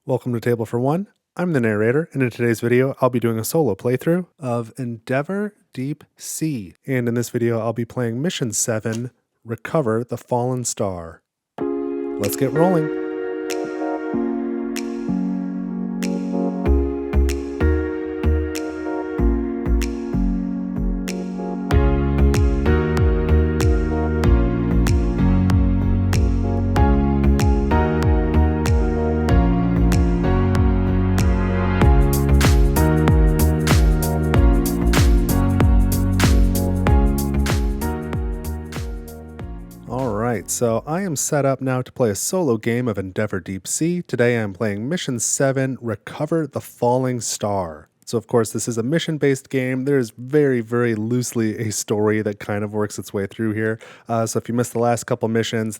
Welcome to Table for One. I'm the narrator, and in today's video, I'll be doing a solo playthrough of Endeavor Deep Sea. And in this video, I'll be playing Mission 7, Recover the Fallen Star. Let's get rolling. So I am set up now to play a solo game of Endeavor Deep Sea. Today I'm playing Mission 7, Recover the Falling Star. So of course this is a mission-based game. There's very, very loosely a story that kind of works its way through here. So if you missed the last couple missions,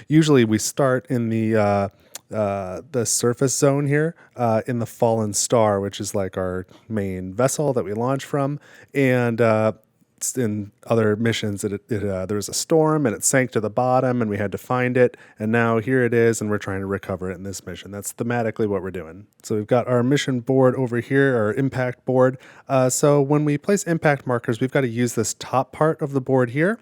usually we start in the surface zone here in the Fallen Star, which is like our main vessel that we launch from, and in other missions there was a storm and it sank to the bottom and we had to find it, and now here it is and we're trying to recover it in this mission. That's thematically what we're doing. So we've got our mission board over here, our impact board. So when we place impact markers, we've got to use this top part of the board here.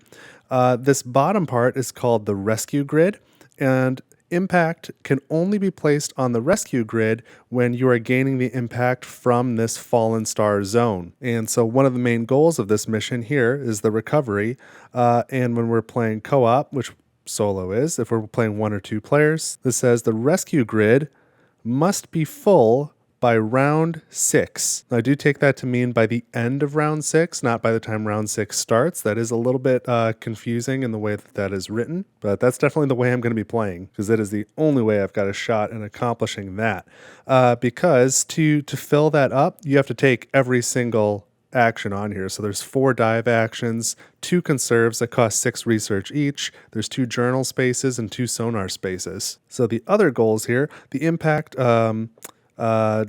This bottom part is called the rescue grid, and impact can only be placed on the rescue grid when you are gaining the impact from this fallen star zone. And so one of the main goals of this mission here is the recovery. And when we're playing co-op, which solo is, if we're playing 1 or 2 players, this says the rescue grid must be full by round 6. I do take that to mean by the end of round 6, not by the time round 6 starts. That is a little bit confusing in the way that is written, but that's definitely the way I'm going to be playing, because that is the only way I've got a shot in accomplishing that. Because to fill that up, you have to take every single action on here. So there's 4 dive actions, 2 conserves that cost 6 research each. There's 2 journal spaces and 2 sonar spaces. So the other goals here, the impact,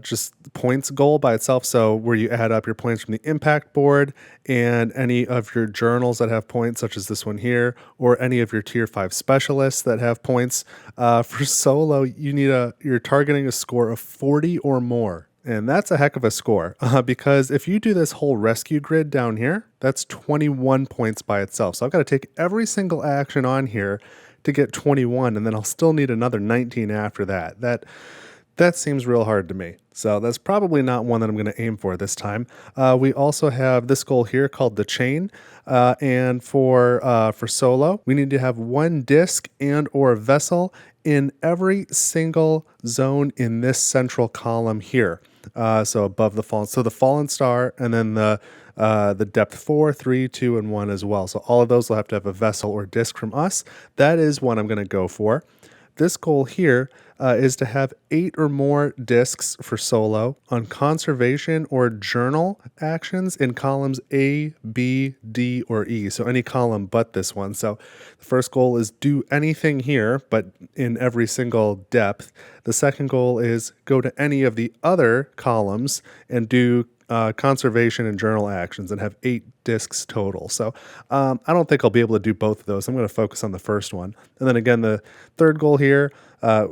just points goal by itself. So where you add up your points from the impact board and any of your journals that have points, such as this one here, or any of your tier 5 specialists that have points. For solo, you're targeting a score of 40 or more. And that's a heck of a score, because if you do this whole rescue grid down here, that's 21 points by itself. So I've got to take every single action on here to get 21, and then I'll still need another 19 after that. That seems real hard to me. So that's probably not one that I'm going to aim for this time. We also have this goal here called the chain. And for solo, we need to have 1 disc and or vessel in every single zone in this central column here. So above the fallen, so the fallen star, and then the depth 4, 3, 2, and 1 as well. So all of those will have to have a vessel or disc from us. That is one I'm going to go for. This goal here is to have 8 or more discs for solo on conservation or journal actions in columns A, B, D, or E. So any column but this one. So the first goal is do anything here, but in every single depth. The second goal is go to any of the other columns and do conservation and journal actions and have 8 discs total. So I don't think I'll be able to do both of those. I'm going to focus on the first one. And then again, the third goal here,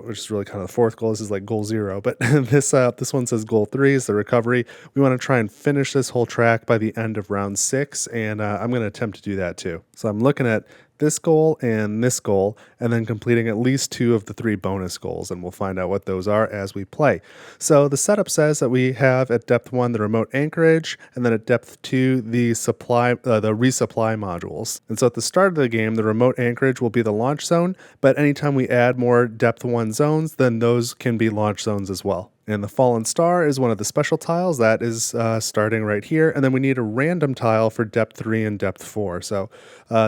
which is really kind of the fourth goal. This is like goal 0, but this one says goal 3 is the recovery. We want to try and finish this whole track by the end of round 6, and I'm going to attempt to do that too. So I'm looking at this goal, and then completing at least 2 of the 3 bonus goals, and we'll find out what those are as we play. So the setup says that we have at depth 1 the remote anchorage, and then at depth 2 the resupply modules. And so at the start of the game, the remote anchorage will be the launch zone, but anytime we add more depth 1 zones, then those can be launch zones as well. And the fallen star is one of the special tiles that is starting right here. And then we need a random tile for depth 3 and depth 4. So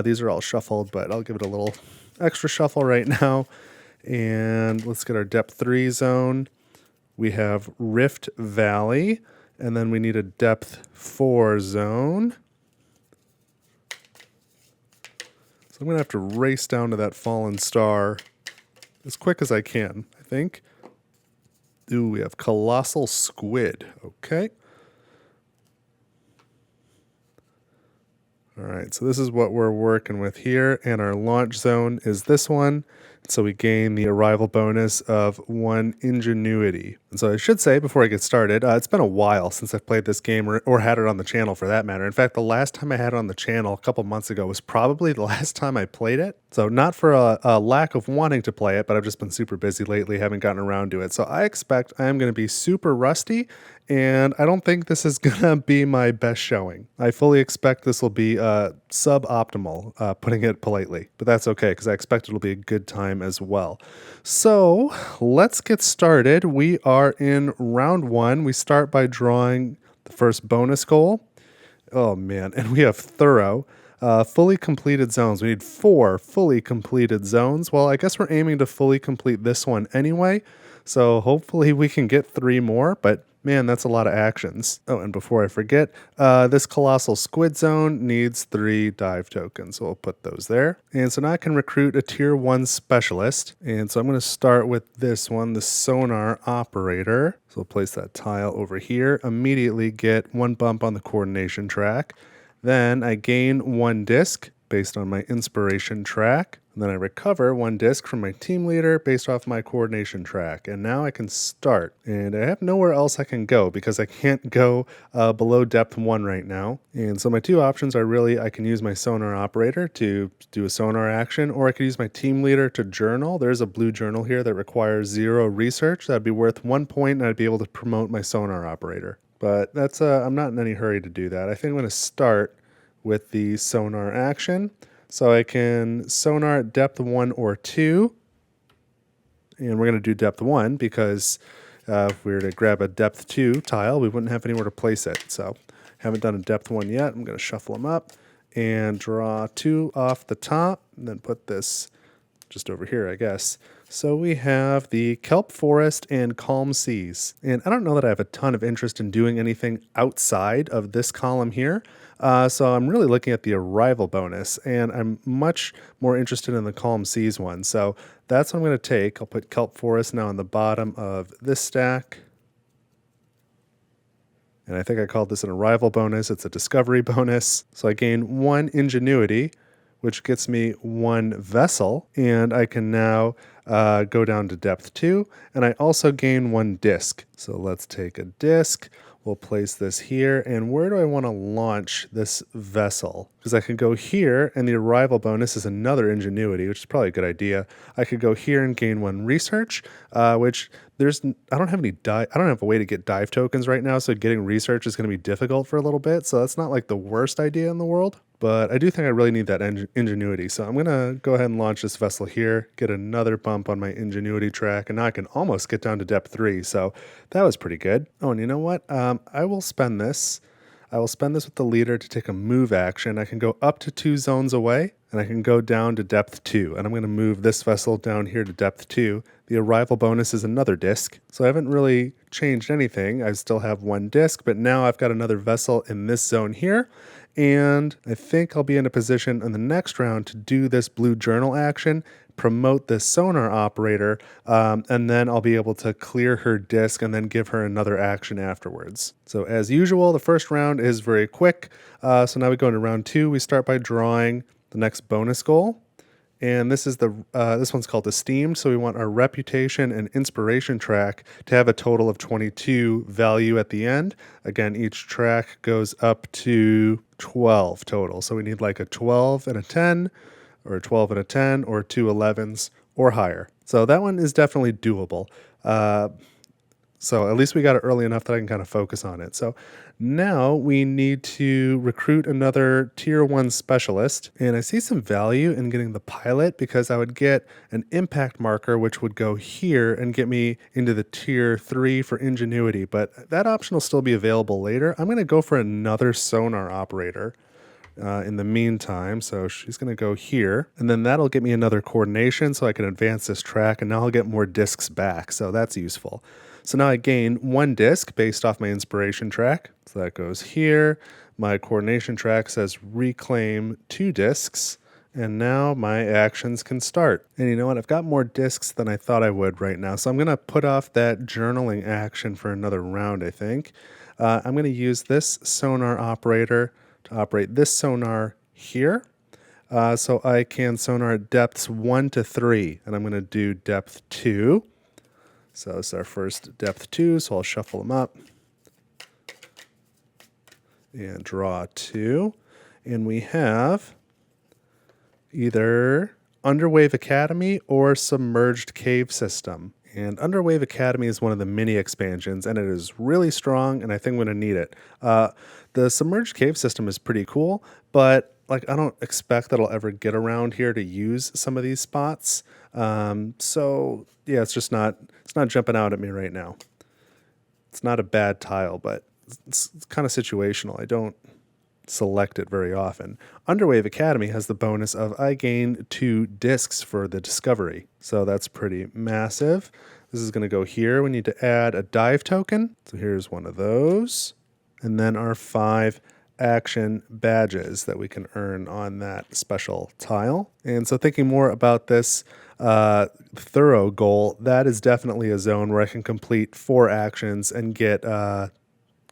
these are all shuffled, but I'll give it a little extra shuffle right now. And let's get our depth 3 zone. We have Rift Valley, and then we need a depth 4 zone. So I'm going to have to race down to that fallen star as quick as I can, I think. Ooh, we have Colossal Squid. Okay. All right, so this is what we're working with here, and our launch zone is this one. So we gain the arrival bonus of 1 ingenuity. And so I should say before I get started, it's been a while since I've played this game or had it on the channel for that matter. In fact, the last time I had it on the channel a couple months ago was probably the last time I played it. So not for a lack of wanting to play it, but I've just been super busy lately, haven't gotten around to it. So I expect I am going to be super rusty, and I don't think this is going to be my best showing. I fully expect this will be suboptimal, putting it politely, but that's okay because I expect it'll be a good time as well. So let's get started. We are in round 1. We start by drawing the first bonus goal. Oh man, and we have thorough. Fully completed zones. We need 4 fully completed zones. Well, I guess we're aiming to fully complete this one anyway, so hopefully we can get 3 more, but man, that's a lot of actions. Oh, and before I forget, this colossal squid zone needs 3 dive tokens, so we'll put those there. And so now I can recruit a tier 1 specialist, and so I'm going to start with this one, the sonar operator. So we'll place that tile over here, immediately get 1 bump on the coordination track. Then I gain 1 disc based on my inspiration track. And then I recover 1 disc from my team leader based off my coordination track. And now I can start. And I have nowhere else I can go because I can't go below depth 1 right now. And so my 2 options are really I can use my sonar operator to do a sonar action, or I could use my team leader to journal. There's a blue journal here that requires 0 research. That'd be worth 1 point, and I'd be able to promote my sonar operator. But that's I'm not in any hurry to do that. I think I'm going to start with the sonar action. So I can sonar at depth 1 or 2. And we're going to do depth 1 because if we were to grab a depth 2 tile, we wouldn't have anywhere to place it. So haven't done a depth 1 yet. I'm going to shuffle them up and draw 2 off the top, and then put this just over here, I guess. So we have the kelp forest and calm seas. And I don't know that I have a ton of interest in doing anything outside of this column here. So I'm really looking at the arrival bonus, and I'm much more interested in the calm seas one. So that's what I'm going to take. I'll put kelp forest now on the bottom of this stack. And I think I called this an arrival bonus. It's a discovery bonus. So I gain 1 ingenuity, which gets me 1 vessel, and I can now go down to depth 2, and I also gain 1 disc. So let's take a disc, we'll place this here, and where do I want to launch this vessel? Because I can go here, and the arrival bonus is another ingenuity, which is probably a good idea. I could go here and gain 1 research, which I don't have a way to get dive tokens right now, so getting research is going to be difficult for a little bit, so that's not like the worst idea in the world. But I do think I really need that ingenuity. So I'm going to go ahead and launch this vessel here, get another bump on my ingenuity track, and now I can almost get down to depth 3. So that was pretty good. Oh, and you know what? I will spend this. I will spend this with the leader to take a move action. I can go up to 2 zones away, and I can go down to depth 2. And I'm going to move this vessel down here to depth 2. The arrival bonus is another disc. So I haven't really changed anything. I still have 1 disc, but now I've got another vessel in this zone here. And I think I'll be in a position in the next round to do this blue journal action, promote this sonar operator, and then I'll be able to clear her disc and then give her another action afterwards. So as usual, the first round is very quick. So now we go into round 2. We start by drawing the next bonus goal. And this is this one's called Esteemed, so we want our reputation and inspiration track to have a total of 22 value at the end. Again, each track goes up to 12 total, so we need like a 12 and a 10, or a 12 and a 10, or 2 11s, or higher. So that one is definitely doable. So at least we got it early enough that I can kind of focus on it. So now we need to recruit another tier 1 specialist. And I see some value in getting the pilot because I would get an impact marker, which would go here and get me into the tier 3 for ingenuity. But that option will still be available later. I'm going to go for another sonar operator. In the meantime, so she's going to go here, and then that'll get me another coordination so I can advance this track, and now I'll get more discs back, so that's useful. So now I gain 1 disc based off my inspiration track, so that goes here. My coordination track says reclaim 2 discs, and now my actions can start. And you know what? I've got more discs than I thought I would right now, so I'm going to put off that journaling action for another round, I think. I'm going to use this sonar operator to operate this sonar here. So I can sonar at depths 1 to 3, and I'm going to do depth 2. So this is our first depth 2, so I'll shuffle them up and draw 2. And we have either Underwave Academy or Submerged Cave System. And Underwave Academy is one of the mini expansions, and it is really strong, and I think I'm going to need it. The Submerged Cave System is pretty cool, but like I don't expect that I'll ever get around here to use some of these spots. So yeah, it's not jumping out at me right now. It's not a bad tile, but it's kind of situational. I don't select it very often. Underwave Academy has the bonus of I gain 2 discs for the discovery. So that's pretty massive. This is going to go here. We need to add a dive token. So here's one of those. And then our 5 action badges that we can earn on that special tile. And so thinking more about this thorough goal, that is definitely a zone where I can complete 4 actions and get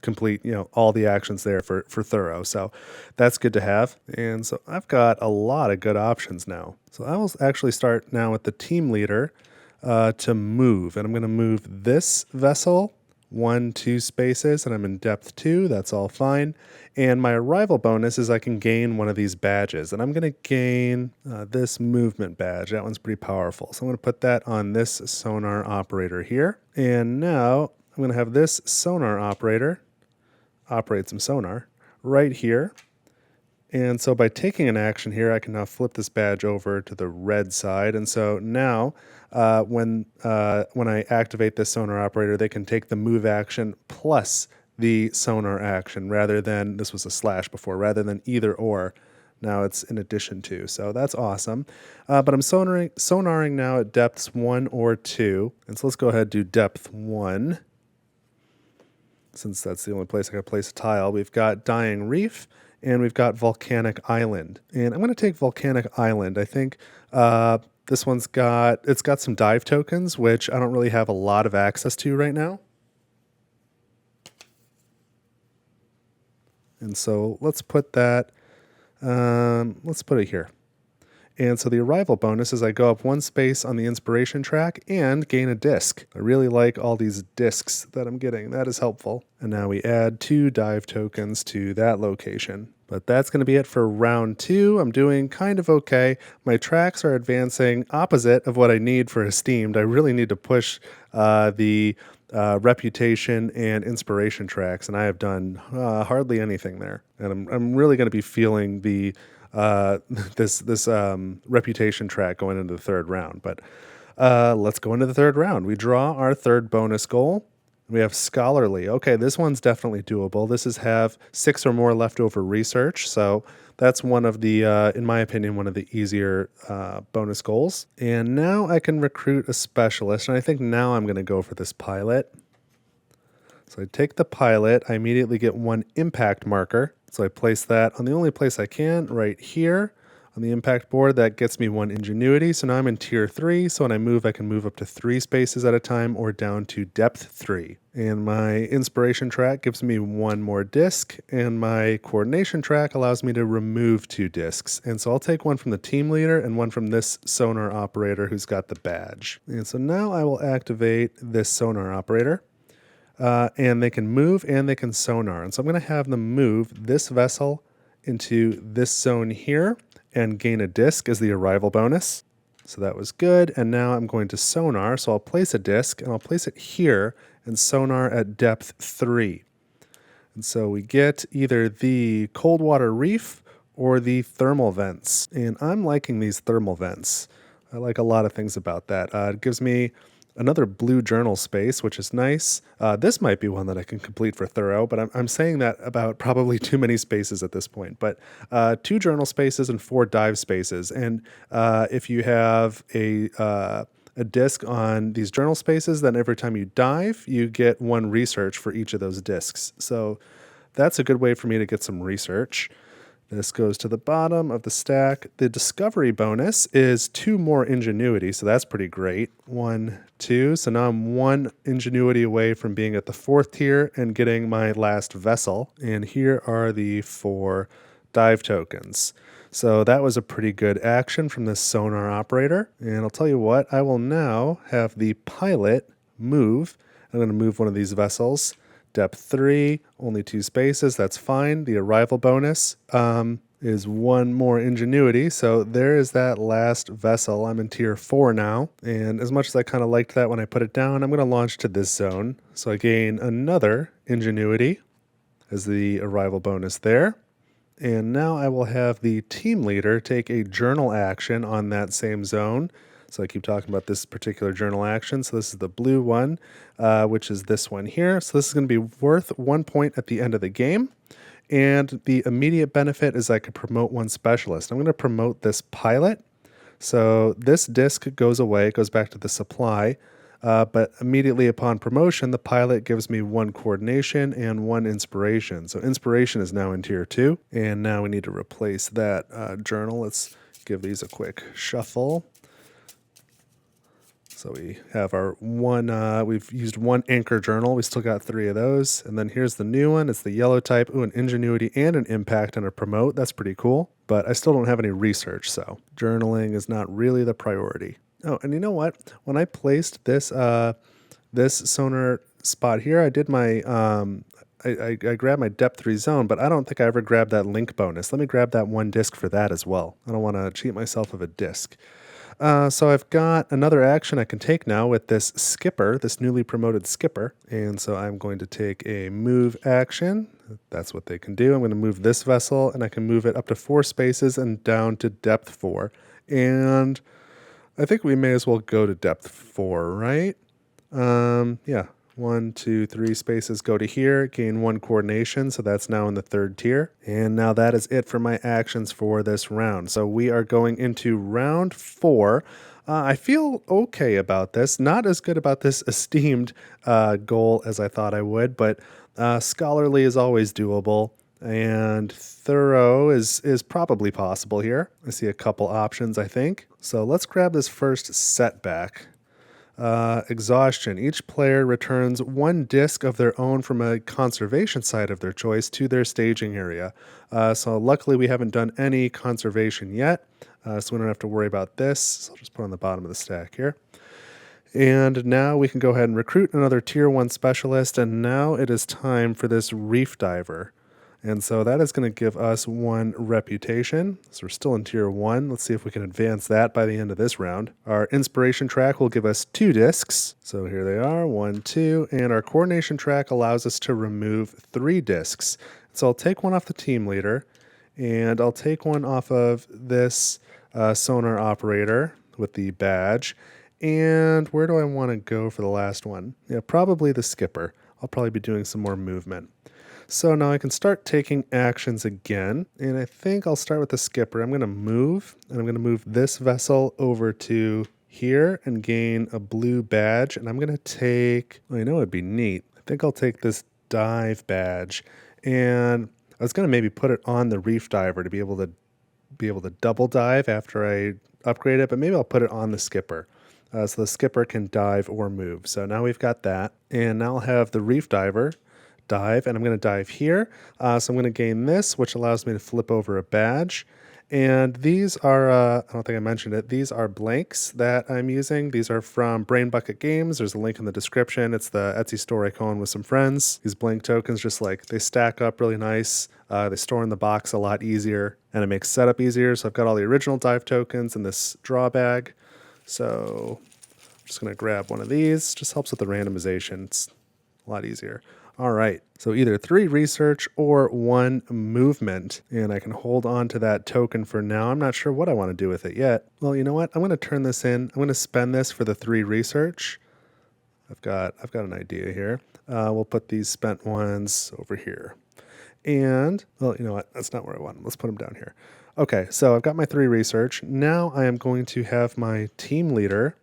complete, all the actions there for thorough. So that's good to have. And so I've got a lot of good options now. So I will actually start now with the team leader to move. And I'm going to move this vessel 1-2 spaces, and I'm in depth 2. That's all fine. And my arrival bonus is I can gain one of these badges. And I'm going to gain this movement badge. That one's pretty powerful. So I'm going to put that on this sonar operator here. And now I'm going to have this sonar operator operate some sonar right here. And so by taking an action here, I can now flip this badge over to the red side. And so now when I activate this sonar operator, they can take the move action plus the sonar action rather than, this was a slash before, rather than either or. Now it's in addition to. So that's awesome. But I'm sonaring now at depths 1 or 2. And so let's go ahead and do depth 1. Since that's the only place I can place a tile. We've got Dying Reef, and we've got Volcanic Island. And I'm going to take Volcanic Island. I think this one's got some dive tokens, which I don't really have a lot of access to right now. And so let's put that, let's put it here. And so the arrival bonus is I go up 1 space on the inspiration track and gain a disc. I really like all these discs that I'm getting. That is helpful. And now we add 2 dive tokens to that location. But that's going to be it for round 2. I'm doing kind of okay. My tracks are advancing opposite of what I need for Esteemed. I really need to push the reputation and inspiration tracks, and I have done hardly anything there. And I'm really going to be feeling the this reputation track going into the 3rd round. But let's go into the 3rd round. We draw our 3rd bonus goal. We have Scholarly. Okay, this one's definitely doable. This is have 6 or more leftover research. So that's one of the, in my opinion, one of the easier bonus goals. And now I can recruit a specialist. And I think now I'm going to go for this pilot. So I take the pilot. I immediately get 1 impact marker. So I place that on the only place I can, right here on the impact board. That gets me 1 ingenuity. So now I'm in tier 3. So when I move, I can move up to 3 spaces at a time or down to depth 3. And my inspiration track gives me 1 more disc. And my coordination track allows me to remove 2 discs. And so I'll take 1 from the team leader and 1 from this sonar operator who's got the badge. And so now I will activate this sonar operator. And they can move and they can sonar. And so I'm going to have them move this vessel into this zone here and gain a disc as the arrival bonus. So that was good. And now I'm going to sonar. So I'll place a disc and I'll place it here and sonar at depth 3. And so we get either the cold water reef or the thermal vents. And I'm liking these thermal vents. I like a lot of things about that. It gives me another blue journal space, which is nice. This might be one that I can complete for thorough, but I'm saying that about probably too many spaces at this point. But 2 journal spaces and 4 dive spaces. And if you have a disc on these journal spaces, then every time you dive, you get 1 research for each of those discs. So that's a good way for me to get some research. This goes to the bottom of the stack. The discovery bonus is 2 more ingenuity, so that's pretty great. 1, 2. So now I'm 1 ingenuity away from being at the 4th tier and getting my last vessel. And here are the 4 dive tokens. So that was a pretty good action from this sonar operator. And I'll tell you what, I will now have the pilot move. I'm going to move one of these vessels. Depth 3, only 2 spaces, that's fine. The arrival bonus is 1 more ingenuity. So there is that last vessel. I'm in tier 4 now. And as much as I kind of liked that when I put it down, I'm going to launch to this zone. So I gain another ingenuity as the arrival bonus there. And now I will have the team leader take a journal action on that same zone. So I keep talking about this particular journal action. So this is the blue one, which is this one here. So this is going to be worth 1 point at the end of the game. And the immediate benefit is I could promote 1 specialist. I'm going to promote this pilot. So this disc goes away, it goes back to the supply. But immediately upon promotion, the pilot gives me 1 coordination and 1 inspiration. So inspiration is now in tier 2. And now we need to replace that journal. Let's give these a quick shuffle. So we have our 1, we've used 1 anchor journal. We still got 3 of those. And then here's the new one. It's the yellow type. Ooh, an ingenuity and an impact and a promote. That's pretty cool. But I still don't have any research, so journaling is not really the priority. Oh, and you know what? When I placed this this sonar spot here, I did my I grabbed my depth 3 zone, but I don't think I ever grabbed that link bonus. Let me grab that 1 disc for that as well. I don't want to cheat myself of a disc. So I've got another action I can take now with this skipper, this newly promoted skipper. And so I'm going to take a move action. That's what they can do. I'm going to move this vessel, and I can move it up to 4 spaces and down to depth 4. And I think we may as well go to depth 4, right? Yeah. 1, 2, 3 spaces go to here, gain 1 coordination, so that's now in the 3rd tier. And now that is it for my actions for this round. So we are going into round 4. I feel okay about this. Not as good about this esteemed goal as I thought I would, but scholarly is always doable. And thorough is probably possible here. I see a couple options, I think. So let's grab this first setback. Exhaustion. Each player returns 1 disc of their own from a conservation site of their choice to their staging area. So luckily we haven't done any conservation yet, so we don't have to worry about this. So I'll just put it on the bottom of the stack here. And now we can go ahead and recruit another tier 1 specialist, and now it is time for this reef diver. And so that is going to give us 1 reputation. So we're still in tier 1. Let's see if we can advance that by the end of this round. Our inspiration track will give us 2 discs. So here they are, 1, 2. And our coordination track allows us to remove 3 discs. So I'll take 1 off the team leader, and I'll take 1 off of this sonar operator with the badge. And where do I want to go for the last one? Yeah, probably the skipper. I'll probably be doing some more movement. So now I can start taking actions again, and I think I'll start with the skipper. I'm going to move, and I'm going to move this vessel over to here and gain a blue badge, and I'm going to take, well, you know it'd be neat. I think I'll take this dive badge, and I was going to maybe put it on the reef diver to be able to double dive after I upgrade it, but maybe I'll put it on the skipper. So the skipper can dive or move. So now we've got that, and now I'll have the reef diver dive, and I'm going to dive here. So I'm going to gain this, which allows me to flip over a badge. And these are, I don't think I mentioned it, these are blanks that I'm using. These are from Brain Bucket Games. There's a link in the description. It's the Etsy store I co-own with some friends. These blank tokens just like, they stack up really nice. They store in the box a lot easier, and it makes setup easier. So I've got all the original dive tokens in this draw bag. So I'm just going to grab one of these. Just helps with the randomization. It's a lot easier. All right, so either 3 research or 1 movement, and I can hold on to that token for now. I'm not sure what I want to do with it yet. Well, you know what? I'm going to turn this in. I'm going to spend this for the 3 research. I've got an idea here. We'll put these spent ones over here. And, well, you know what? That's not where I want them. Let's put them down here. Okay, so I've got my 3 research. Now I am going to have my team leader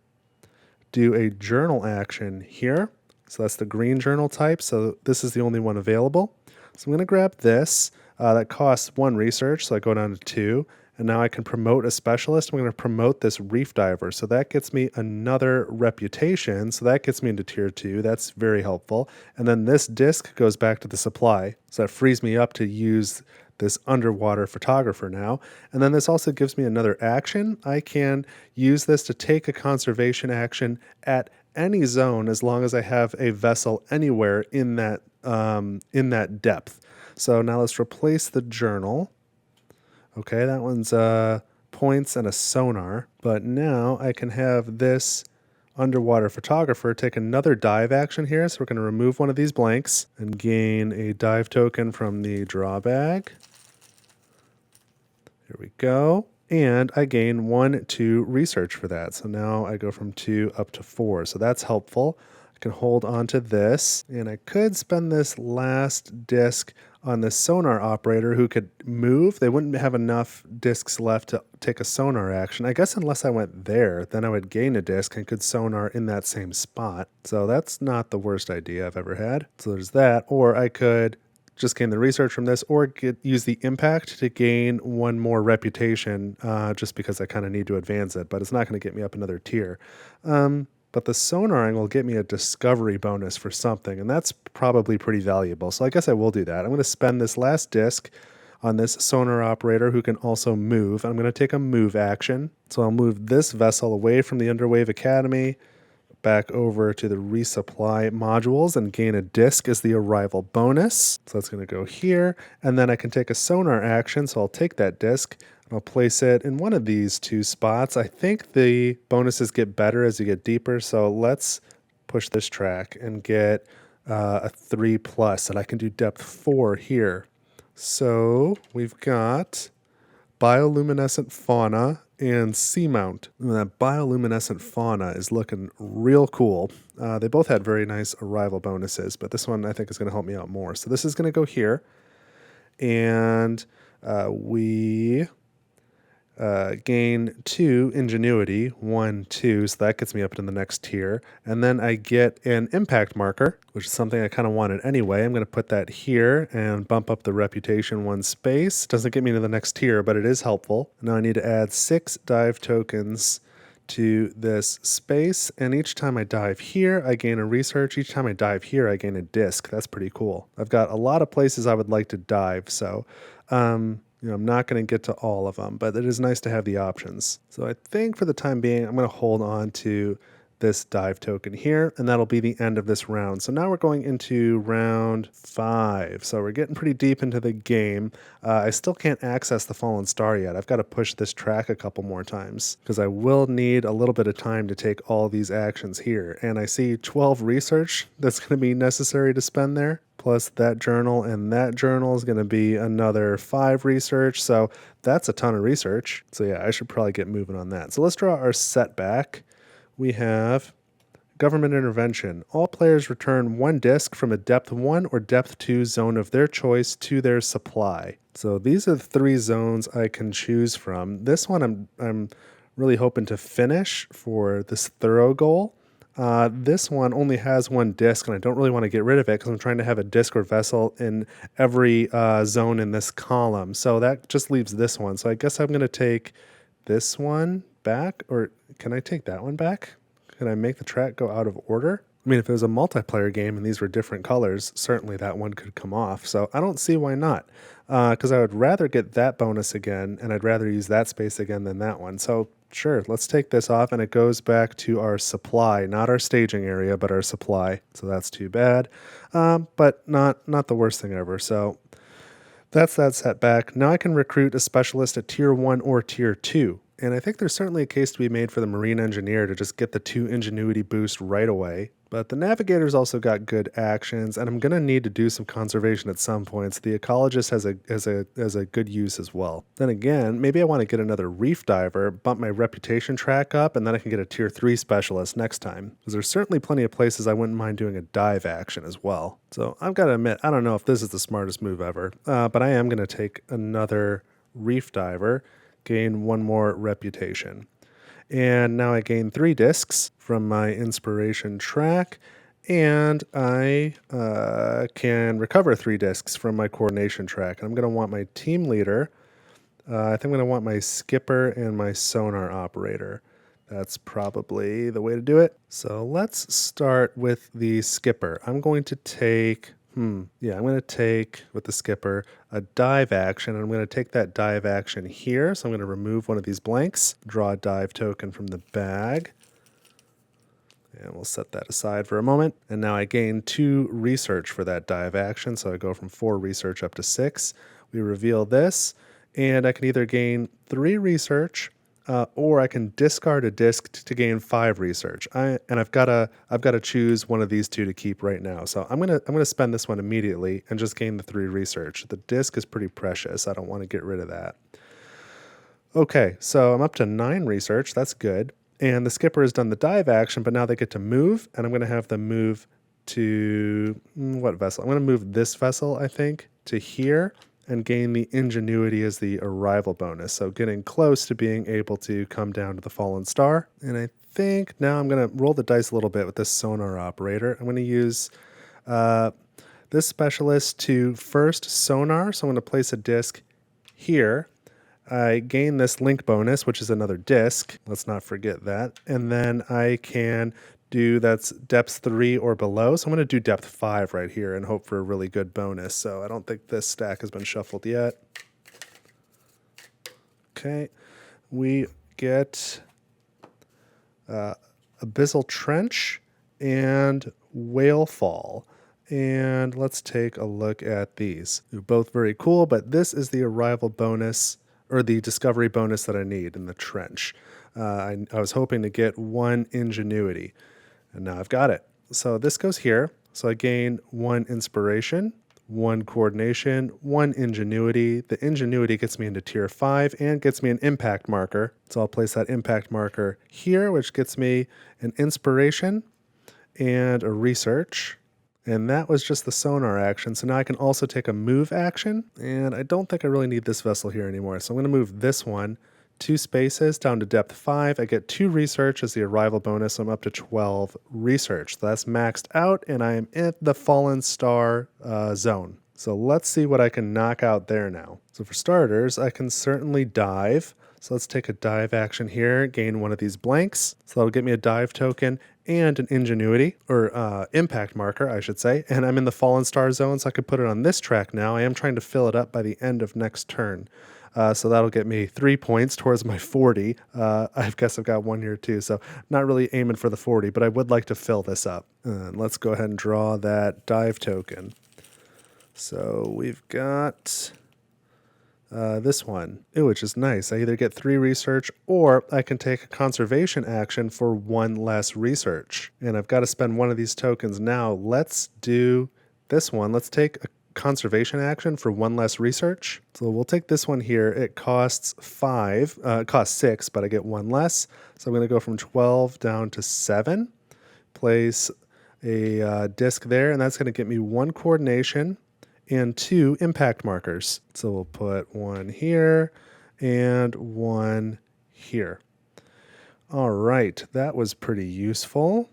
do a journal action here. So that's the green journal type. So this is the only one available. So I'm going to grab this. That costs 1 research, so I go down to 2. And now I can promote a specialist. I'm going to promote this reef diver. So that gets me another reputation. So that gets me into tier 2. That's very helpful. And then this disc goes back to the supply. So that frees me up to use this underwater photographer now. And then this also gives me another action. I can use this to take a conservation action at any zone as long as I have a vessel anywhere in that depth. So now let's replace the journal. Okay, that one's points and a sonar. But now I can have this underwater photographer take another dive action here. So we're going to remove one of these blanks and gain a dive token from the draw bag. Here we go. And I gain 1, 2 research for that. So now I go from 2 up to 4. So that's helpful. I can hold on to this, and I could spend this last disc on this sonar operator who could move. They wouldn't have enough discs left to take a sonar action. I guess unless I went there, then I would gain a disc and could sonar in that same spot. So that's not the worst idea I've ever had. So there's that. Or I could just gain the research from this, or use the impact to gain 1 more reputation, just because I kind of need to advance it, but it's not going to get me up another tier. But the sonaring will get me a discovery bonus for something, and that's probably pretty valuable. So I guess I will do that. I'm going to spend this last disc on this sonar operator who can also move. I'm going to take a move action. So I'll move this vessel away from the Underwave Academy, back over to the resupply modules, and gain a disc as the arrival bonus. So that's going to go here. And then I can take a sonar action. So I'll take that disc and I'll place it in one of these 2 spots. I think the bonuses get better as you get deeper. So let's push this track and get a 3+, and I can do depth 4 here. So we've got bioluminescent fauna and seamount. And that bioluminescent fauna is looking real cool. They both had very nice arrival bonuses, but this one I think is going to help me out more. So this is going to go here, and we gain 2 ingenuity, 1, 2, so that gets me up to the next tier. And then I get an impact marker, which is something I kind of wanted anyway. I'm going to put that here and bump up the reputation 1 space. Doesn't get me to the next tier, but it is helpful. Now I need to add 6 dive tokens to this space, and each time I dive here, I gain a research. Each time I dive here, I gain a disc. That's pretty cool. I've got a lot of places I would like to dive, so I'm not going to get to all of them, but it is nice to have the options. So I think for the time being, I'm going to hold on to this dive token here, and that'll be the end of this round. So now we're going into round 5. So we're getting pretty deep into the game. I still can't access the Fallen Star yet. I've got to push this track a couple more times because I will need a little bit of time to take all these actions here. And I see 12 research that's going to be necessary to spend there. Plus that journal, and that journal is going to be another 5 research. So that's a ton of research. So yeah, I should probably get moving on that. So let's draw our setback. We have government intervention. All players return 1 disc from a depth 1 or depth 2 zone of their choice to their supply. So these are the 3 zones I can choose from. This one I'm really hoping to finish for this thorough goal. This one only has 1 disc, and I don't really want to get rid of it because I'm trying to have a disc or vessel in every zone in this column. So that just leaves this one. So I guess I'm going to take this one back, or can I take that one back? Can I make the track go out of order? I mean, if it was a multiplayer game and these were different colors, certainly that one could come off. So I don't see why not, because I would rather get that bonus again, and I'd rather use that space again than that one. So sure, let's take this off, and it goes back to our supply, not our staging area, but our supply. So that's too bad, but not the worst thing ever. So that's that setback. Now I can recruit a specialist at tier 1 or tier 2. And I think there's certainly a case to be made for the Marine Engineer to just get the 2 ingenuity boost right away. But the Navigator's also got good actions, and I'm going to need to do some conservation at some points. The Ecologist has a good use as well. Then again, maybe I want to get another Reef Diver, bump my reputation track up, and then I can get a tier 3 specialist next time. Because there's certainly plenty of places I wouldn't mind doing a dive action as well. So I've got to admit, I don't know if this is the smartest move ever, but I am going to take another Reef Diver, gain 1 more reputation. And now I gain 3 discs from my inspiration track, and I can recover 3 discs from my coordination track. And I'm going to want my team leader. I think I'm going to want my skipper and my sonar operator. That's probably the way to do it. So let's start with the skipper. I'm going to take Yeah, I'm going to take, with the skipper, a dive action. I'm going to take that dive action here. So I'm going to remove one of these blanks, draw a dive token from the bag. And we'll set that aside for a moment. And now I gain 2 research for that dive action. So I go from 4 research up to 6. We reveal this, and I can either gain 3 research, or I can discard a disc to gain 5 research. I've got to choose one of these 2 to keep right now. So I'm gonna spend this one immediately and just gain the 3 research. The disc is pretty precious. I don't want to get rid of that. Okay, so I'm up to 9 research. That's good. And the skipper has done the dive action, but now they get to move, and I'm going to have them move to what vessel? I'm going to move this vessel, I think, to here and gain the ingenuity as the arrival bonus. So getting close to being able to come down to the fallen star. And I think now I'm going to roll the dice a little bit with this sonar operator. I'm going to use this specialist to first sonar. So I'm going to place a disc here. I gain this link bonus, which is another disc. Let's not forget that. And then I can do, that's depth 3 or below. So I'm going to do depth 5 right here and hope for a really good bonus. So I don't think this stack has been shuffled yet. Okay. We get Abyssal Trench and Whale Fall. And let's take a look at these. They're both very cool, but this is the arrival bonus, or the discovery bonus that I need in the trench. I was hoping to get 1 ingenuity, and now I've got it. So this goes here. So I gain 1 inspiration, 1 coordination, 1 ingenuity. The ingenuity gets me into tier 5 and gets me an impact marker. So I'll place that impact marker here, which gets me an inspiration and a research. And that was just the sonar action. So now I can also take a move action. And I don't think I really need this vessel here anymore. So I'm going to move this one 2 spaces down to depth 5. I get 2 research as the arrival bonus. So I'm up to 12 research. So that's maxed out, and I am in the fallen star zone. So let's see what I can knock out there now. So for starters, I can certainly dive. So let's take a dive action here, gain 1 of these blanks. So that'll get me a dive token and an ingenuity, or impact marker, I should say. And I'm in the fallen star zone, so I could put it on this track now. I am trying to fill it up by the end of next turn. So that'll get me 3 points towards my 40. I guess I've got 1 here too, so not really aiming for the 40, but I would like to fill this up. And let's go ahead and draw that dive token. So we've got this one, which is nice. I either get 3 research, or I can take a conservation action for 1 less research. And I've got to spend 1 of these tokens now. Let's do this one. Let's take a conservation action for 1 less research. So we'll take this one here. It costs 5. It costs 6, but I get 1 less. So I'm going to go from 12 down to 7. Place a disc there, and that's going to get me 1 coordination and 2 impact markers. So we'll put 1 here and 1 here. All right, that was pretty useful.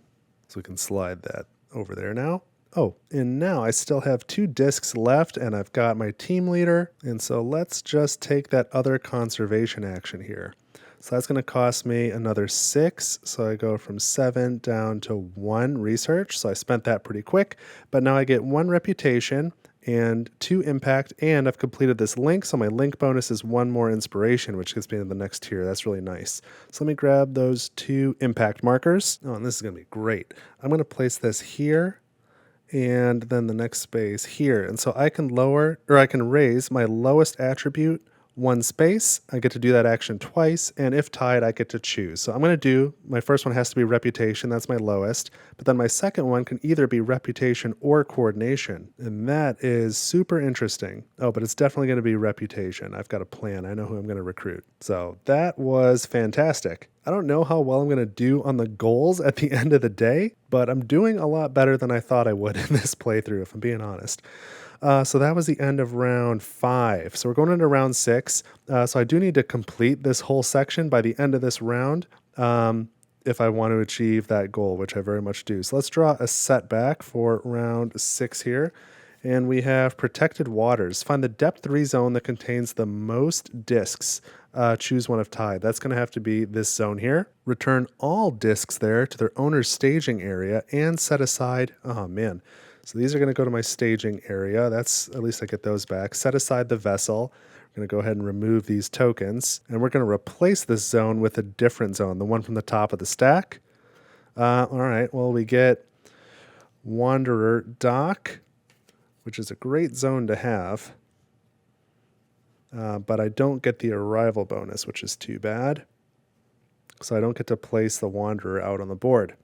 So we can slide that over there now. Oh, and now I still have 2 discs left, and I've got my team leader. And so let's just take that other conservation action here. So that's going to cost me another 6. So I go from 7 down to 1 research. So I spent that pretty quick, but now I get 1 reputation and 2 impact, and I've completed this link. So my link bonus is 1 more inspiration, which gets me to the next tier. That's really nice. So let me grab those 2 impact markers. Oh, and this is going to be great. I'm going to place this here, and then the next space here. And so I can lower, or I can raise my lowest attribute 1 space. I get to do that action twice, and if tied, I get to choose. So I'm going to do, my first one has to be reputation, that's my lowest, but then my second one can either be reputation or coordination, and that is super interesting. Oh, but it's definitely going to be reputation. I've got a plan. I know who I'm going to recruit. So that was fantastic. I don't know how well I'm going to do on the goals at the end of the day, but I'm doing a lot better than I thought I would in this playthrough, if I'm being honest. So that was the end of round 5. So we're going into round 6. So I do need to complete this whole section by the end of this round if I want to achieve that goal, which I very much do. So let's draw a setback for round 6 here. And we have protected waters. Find the depth 3 zone that contains the most discs. Choose one of tied. That's going to have to be this zone here. Return all discs there to their owner's staging area and set aside, oh man, So these are going to go to my staging area. That's, at least I get those back. Set aside the vessel. We're going to go ahead and remove these tokens. And we're going to replace this zone with a different zone, the one from the top of the stack. All right, well, we get Wanderer Dock, which is a great zone to have. But I don't get the arrival bonus, which is too bad. So I don't get to place the Wanderer out on the board.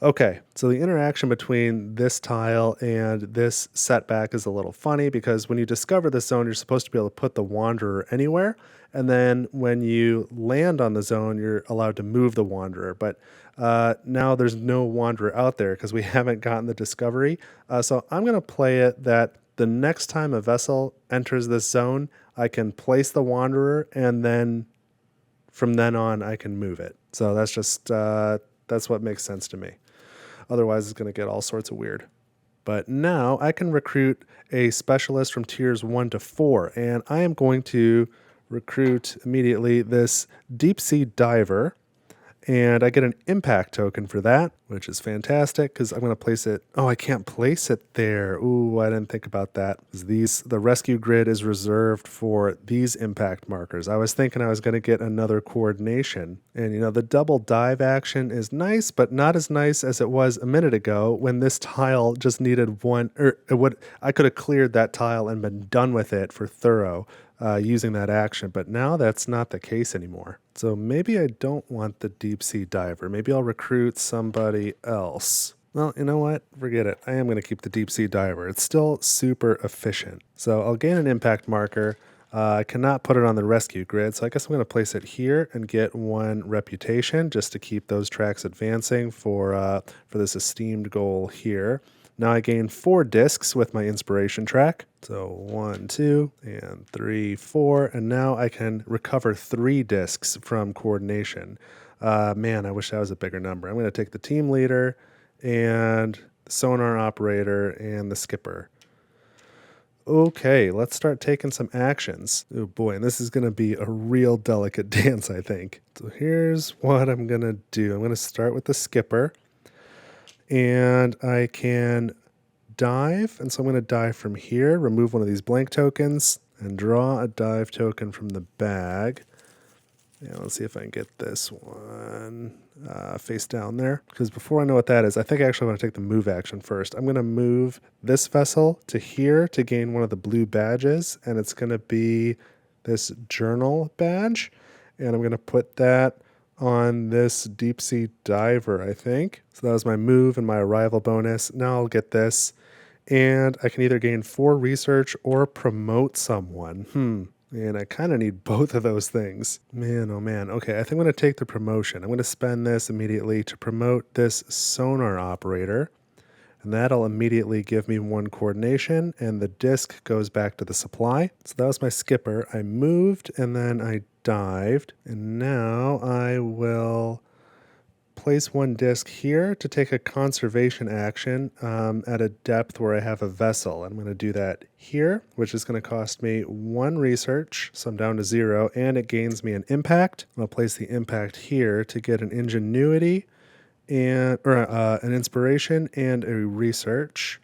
Okay, so the interaction between this tile and this setback is a little funny because when you discover this zone, you're supposed to be able to put the Wanderer anywhere. And then when you land on the zone, you're allowed to move the Wanderer. But now there's no Wanderer out there because we haven't gotten the discovery. So I'm going to play it that the next time a vessel enters this zone, I can place the Wanderer, and then from then on, I can move it. So that's just, that's what makes sense to me. Otherwise, it's going to get all sorts of weird. But now I can recruit a specialist from tiers 1 to 4, and I am going to recruit immediately this deep sea diver, and I get an impact token for that, which is fantastic because I'm going to place it. Oh, I can't place it there. Ooh, I didn't think about that. The rescue grid is reserved for these impact markers. I was thinking I was going to get another coordination. And, you know, the double dive action is nice, but not as nice as it was a minute ago when this tile just needed one, or I could have cleared that tile and been done with it for thorough. Using that action, but now that's not the case anymore. So maybe I don't want the deep sea diver. Maybe I'll recruit somebody else. Well, you know what? Forget it. I am going to keep the deep sea diver. It's still super efficient. So I'll gain an impact marker. I cannot put it on the rescue grid, so I guess I'm going to place it here and get 1 reputation just to keep those tracks advancing for this esteemed goal here. Now I gain 4 discs with my inspiration track. So 1, 2, and 3, 4. And now I can recover 3 discs from coordination. Man, I wish that was a bigger number. I'm going to take the team leader and the sonar operator and the skipper. Okay, let's start taking some actions. Oh boy, and this is going to be a real delicate dance, I think. So here's what I'm going to do. I'm going to start with the skipper. And I can dive, and so I'm going to dive from here, remove one of these blank tokens, and draw a dive token from the bag. Yeah, let's see if I can get this one face down there. Because before I know what that is, I think I actually want to take the move action first. I'm going to move this vessel to here to gain one of the blue badges, and it's going to be this journal badge. And I'm going to put that on this deep sea diver, I think. So that was my move and my arrival bonus. Now I'll get this, and I can either gain 4 research or promote someone. And I kind of need both of those things. Man, oh man. Okay, I think I'm going to take the promotion. I'm going to spend this immediately to promote this sonar operator, and that'll immediately give me 1 coordination, and the disc goes back to the supply. So that was my skipper. I moved, and then I dived, and now I will place 1 disc here to take a conservation action at a depth where I have a vessel. I'm going to do that here, which is going to cost me 1 research, so I'm down to 0, and it gains me an impact. I'll place the impact here to get an ingenuity and an inspiration and a research.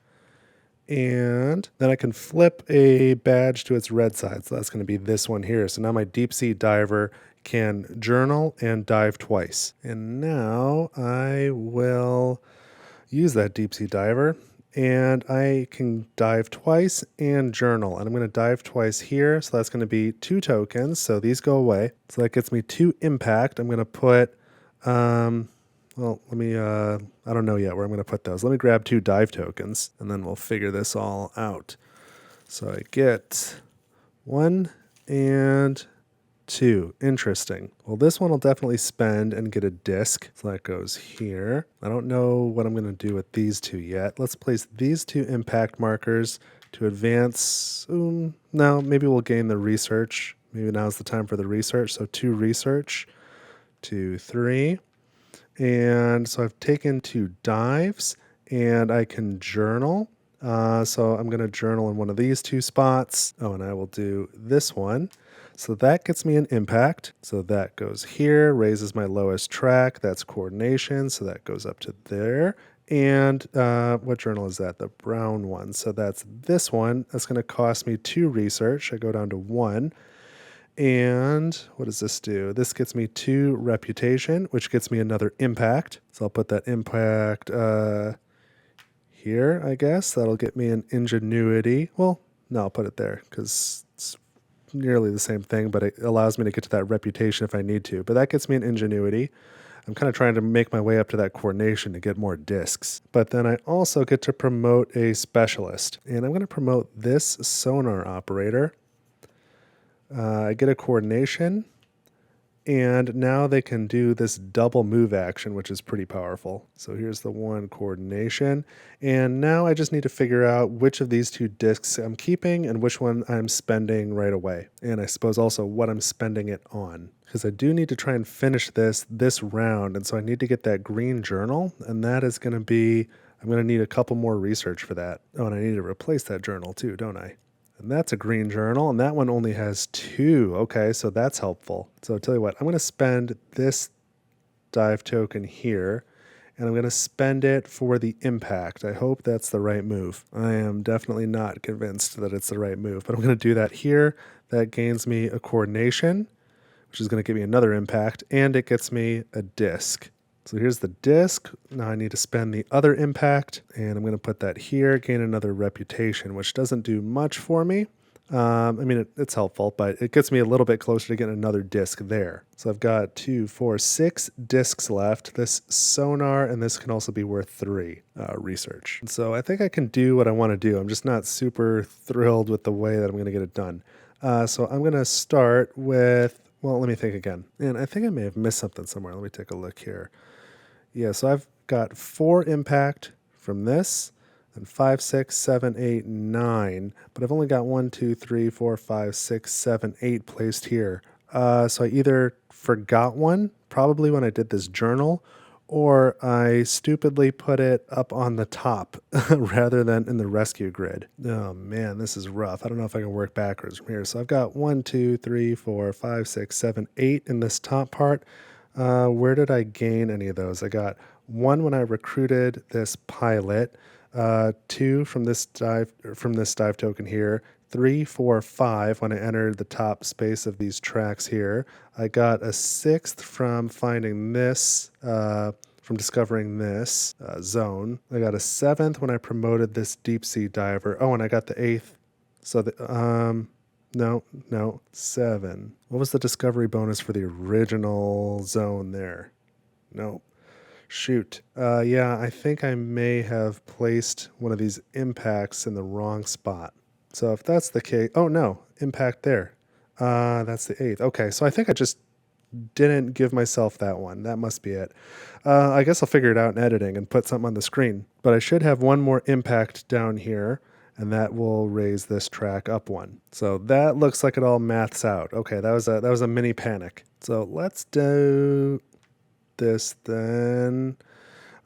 And then I can flip a badge to its red side. So that's going to be this one here. So now my deep sea diver can journal and dive twice. And now I will use that deep sea diver, and I can dive twice and journal. And I'm going to dive twice here. So that's going to be 2 tokens. So these go away. So that gets me 2 impact. I'm going to put, well, let me, I don't know yet where I'm going to put those. Let me grab 2 dive tokens, and then we'll figure this all out. So I get 1 and 2. Interesting. Well, this one will definitely spend and get a disc. So that goes here. I don't know what I'm going to do with these 2 yet. Let's place these 2 impact markers to advance. No, maybe we'll gain the research. Maybe now's the time for the research. So 2 research, 2, 3. And so I've taken 2 dives, and I can journal. So I'm going to journal in one of these 2 spots. Oh, and I will do this one. So that gets me an impact. So that goes here, raises my lowest track. That's coordination. So that goes up to there. And what journal is that? The brown one. So that's this one. That's going to cost me 2 research. I go down to 1. And what does this do? This gets me 2 reputation, which gets me another impact. So I'll put that impact here, I guess. That'll get me an ingenuity. Well, no, I'll put it there because it's nearly the same thing, but it allows me to get to that reputation if I need to. But that gets me an ingenuity. I'm kind of trying to make my way up to that coordination to get more discs. But then I also get to promote a specialist. And I'm going to promote this sonar operator. I get a coordination. And now they can do this double move action, which is pretty powerful. So here's the 1 coordination. And now I just need to figure out which of these 2 discs I'm keeping and which one I'm spending right away. And I suppose also what I'm spending it on. Because I do need to try and finish this round. And so I need to get that green journal. And that is going to be, I'm going to need a couple more research for that. Oh, and I need to replace that journal too, don't I? And that's a green journal, and that one only has 2. Okay, so that's helpful. So I'll tell you what, I'm going to spend this dive token here, and I'm going to spend it for the impact. I hope that's the right move. I am definitely not convinced that it's the right move, but I'm going to do that here. That gains me a coordination, which is going to give me another impact, and it gets me a disc. So here's the disc. Now I need to spend the other impact, and I'm going to put that here, gain another reputation, which doesn't do much for me. I mean, it's helpful, but it gets me a little bit closer to getting another disc there. So I've got 2, 4, 6 discs left. This sonar, and this can also be worth 3 research. And so I think I can do what I want to do. I'm just not super thrilled with the way that I'm going to get it done. So I'm going to start with, well, let me think again. And I think I may have missed something somewhere. Let me take a look here. Yeah, so I've got 4 impact from this, and 5, 6, 7, 8, 9. But I've only got 1, 2, 3, 4, 5, 6, 7, 8 placed here. So I either forgot one, probably when I did this journal, or I stupidly put it up on the top rather than in the rescue grid. Oh man, this is rough. I don't know if I can work backwards from here. So I've got 1, 2, 3, 4, 5, 6, 7, 8 in this top part. Where did I gain any of those? I got 1 when I recruited this pilot, 2 from this dive token here, 3, 4, 5 when I entered the top space of these tracks here. I got a 6th from finding this, from discovering this zone. I got a 7th when I promoted this deep sea diver. Oh, and I got the 8th. So no, 7. What was the discovery bonus for the original zone there? Nope. Shoot. Yeah, I think I may have placed one of these impacts in the wrong spot. So if that's the case, oh no, impact there. That's the 8th. Okay, so I think I just didn't give myself that one. That must be it. I guess I'll figure it out in editing and put something on the screen. But I should have 1 more impact down here, and that will raise this track up 1. So that looks like it all maths out. Okay, that was a mini panic. So let's do this then.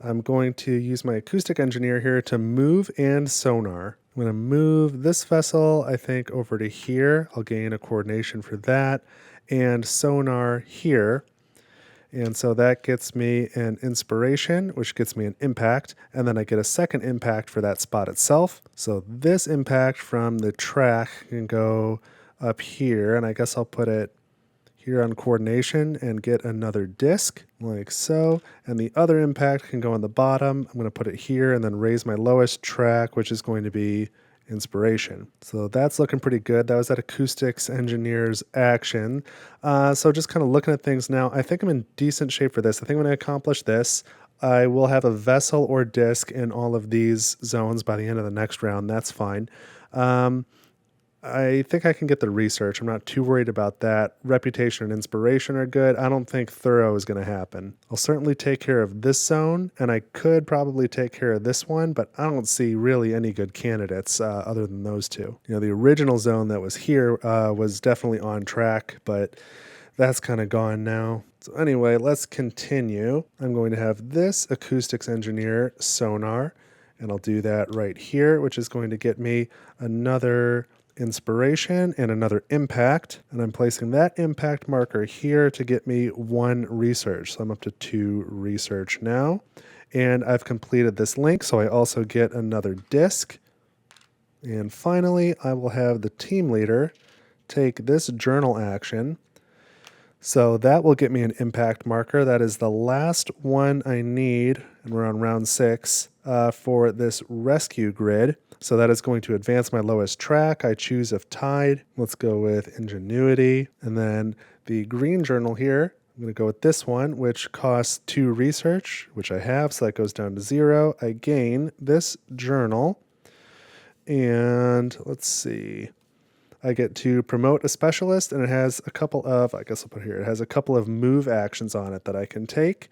I'm going to use my acoustic engineer here to move and sonar. I'm going to move this vessel, I think, over to here. I'll gain a coordination for that, and sonar here. And so that gets me an inspiration, which gets me an impact, and then I get a second impact for that spot itself. So this impact from the track can go up here, and I guess I'll put it here on coordination and get another disc like so. And the other impact can go on the bottom. I'm going to put it here and then raise my lowest track, which is going to be inspiration. So that's looking pretty good. That was that acoustics engineer's action. So just kind of looking at things now, I think I'm in decent shape for this. I think when I accomplish this, I will have a vessel or disc in all of these zones by the end of the next round. That's fine. I think I can get the research. I'm not too worried about that. Reputation and inspiration are good. I don't think thorough is going to happen. I'll certainly take care of this zone, and I could probably take care of this one, but I don't see really any good candidates other than those 2. You know, the original zone that was here was definitely on track, but that's kind of gone now. So anyway, let's continue. I'm going to have this acoustics engineer sonar, and I'll do that right here, which is going to get me another inspiration and another impact, and I'm placing that impact marker here to get me 1 research. So I'm up to 2 research now, And I've completed this link, so I also get another disc. And finally, I will have the team leader take this journal action. So that will get me an impact marker. That is the last one I need, and we're on round 6, for this rescue grid. So that is going to advance my lowest track. I choose if tied. Let's go with ingenuity. And then the green journal here, I'm going to go with this one, which costs 2 research, which I have, so that goes down to 0. I gain this journal. And let's see. I get to promote a specialist, and it has a couple of, I guess I'll put here, it has a couple of move actions on it that I can take,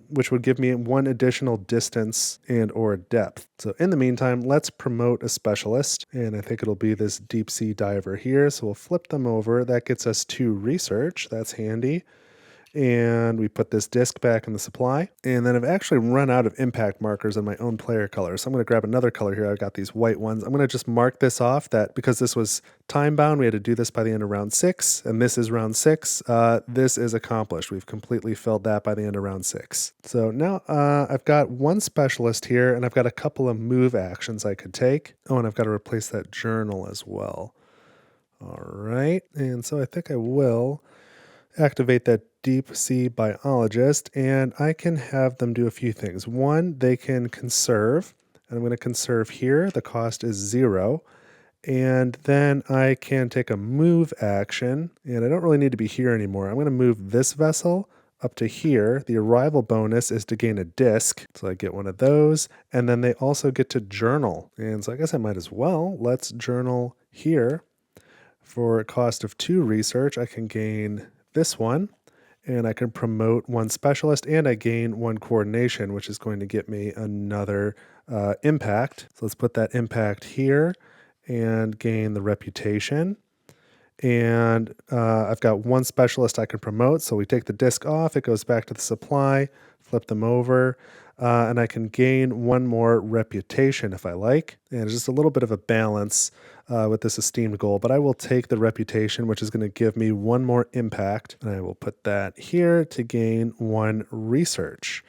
which would give me 1 additional distance and or depth. So in the meantime, let's promote a specialist, and I think it'll be this deep sea diver here. So we'll flip them over. That gets us 2 research. That's handy. And we put this disc back in the supply. And then I've actually run out of impact markers in my own player color. So I'm going to grab another color here. I've got these white ones. I'm going to just mark this off that because this was time bound, we had to do this by the end of round 6. And this is round 6. This is accomplished. We've completely filled that by the end of round 6. So now I've got 1 specialist here, and I've got a couple of move actions I could take. Oh, and I've got to replace that journal as well. All right. And so I think I will activate that deep sea biologist, and I can have them do a few things. 1, they can conserve, and I'm going to conserve here. The cost is 0. And then I can take a move action, and I don't really need to be here anymore. I'm going to move this vessel up to here. The arrival bonus is to gain a disc, so I get 1 of those. And then they also get to journal, and so I guess I might as well. Let's journal here. For a cost of 2 research, I can gain this one, and I can promote 1 specialist, and I gain 1 coordination, which is going to get me another impact. So let's put that impact here and gain the reputation. And I've got 1 specialist I can promote, so we take the disc off, it goes back to the supply, flip them over, and I can gain 1 more reputation if I like. And it's just a little bit of a balance with this esteemed goal, but I will take the reputation, which is going to give me 1 more impact, and I will put that here to gain 1 research.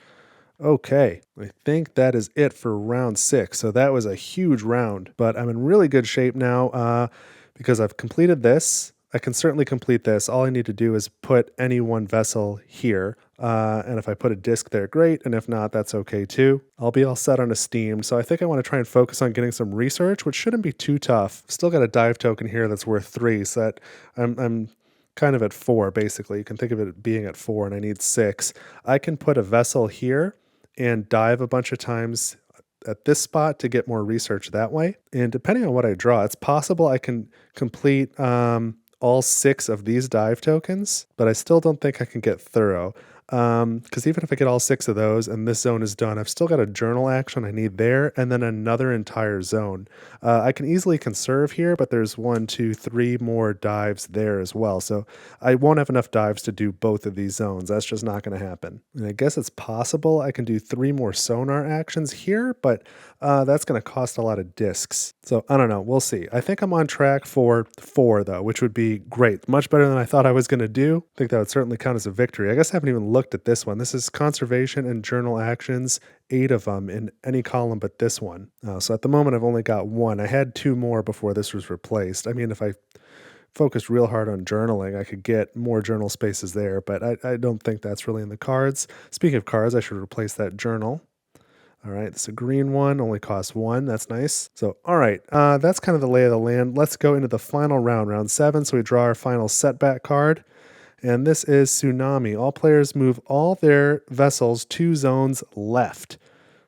Okay, I think that is it for round 6. So that was a huge round, but I'm in really good shape now because I've completed this. I can certainly complete this. All I need to do is put any 1 vessel here. And if I put a disc there, great. And if not, that's okay too. I'll be all set on Esteemed. So I think I want to try and focus on getting some research, which shouldn't be too tough. Still got a dive token here that's worth 3. So that I'm kind of at 4, basically. You can think of it being at 4, and I need 6. I can put a vessel here and dive a bunch of times at this spot to get more research that way. And depending on what I draw, it's possible I can complete all 6 of these dive tokens, but I still don't think I can get thorough. Because even if I get all 6 of those and this zone is done, I've still got a journal action I need there, and then another entire zone. I can easily conserve here, but there's 1, 2, 3 more dives there as well. So I won't have enough dives to do both of these zones. That's just not going to happen. And I guess it's possible I can do 3 more sonar actions here, but that's going to cost a lot of discs. So I don't know. We'll see. I think I'm on track for 4, though, which would be great. Much better than I thought I was going to do. I think that would certainly count as a victory. I guess I haven't even looked at this one. This is conservation and journal actions, 8 of them in any column but this one. So at the moment, I've only got 1. I had 2 more before this was replaced. I mean, if I focused real hard on journaling, I could get more journal spaces there, but I don't think that's really in the cards. Speaking of cards, I should replace that journal. All right, this is a green one, only costs 1. That's nice. So, all right, that's kind of the lay of the land. Let's go into the final round, round 7. So we draw our final setback card. And this is Tsunami. All players move all their vessels 2 zones left.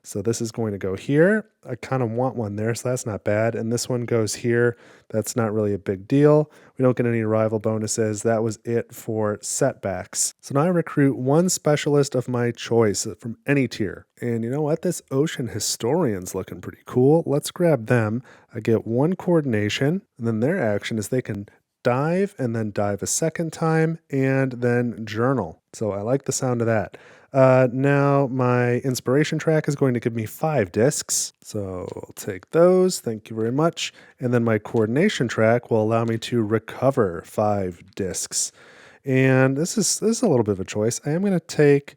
So this is going to go here. I kind of want 1 there, so that's not bad. And this one goes here. That's not really a big deal. We don't get any arrival bonuses. That was it for setbacks. So now I recruit 1 specialist of my choice from any tier. And you know what? This Ocean Historian's looking pretty cool. Let's grab them. I get 1 coordination, and then their action is they can dive and then dive a second time and then journal. So I like the sound of that. Now my inspiration track is going to give me 5 discs. So I'll take those. Thank you very much. And then my coordination track will allow me to recover 5 discs. And this is a little bit of a choice. I am going to take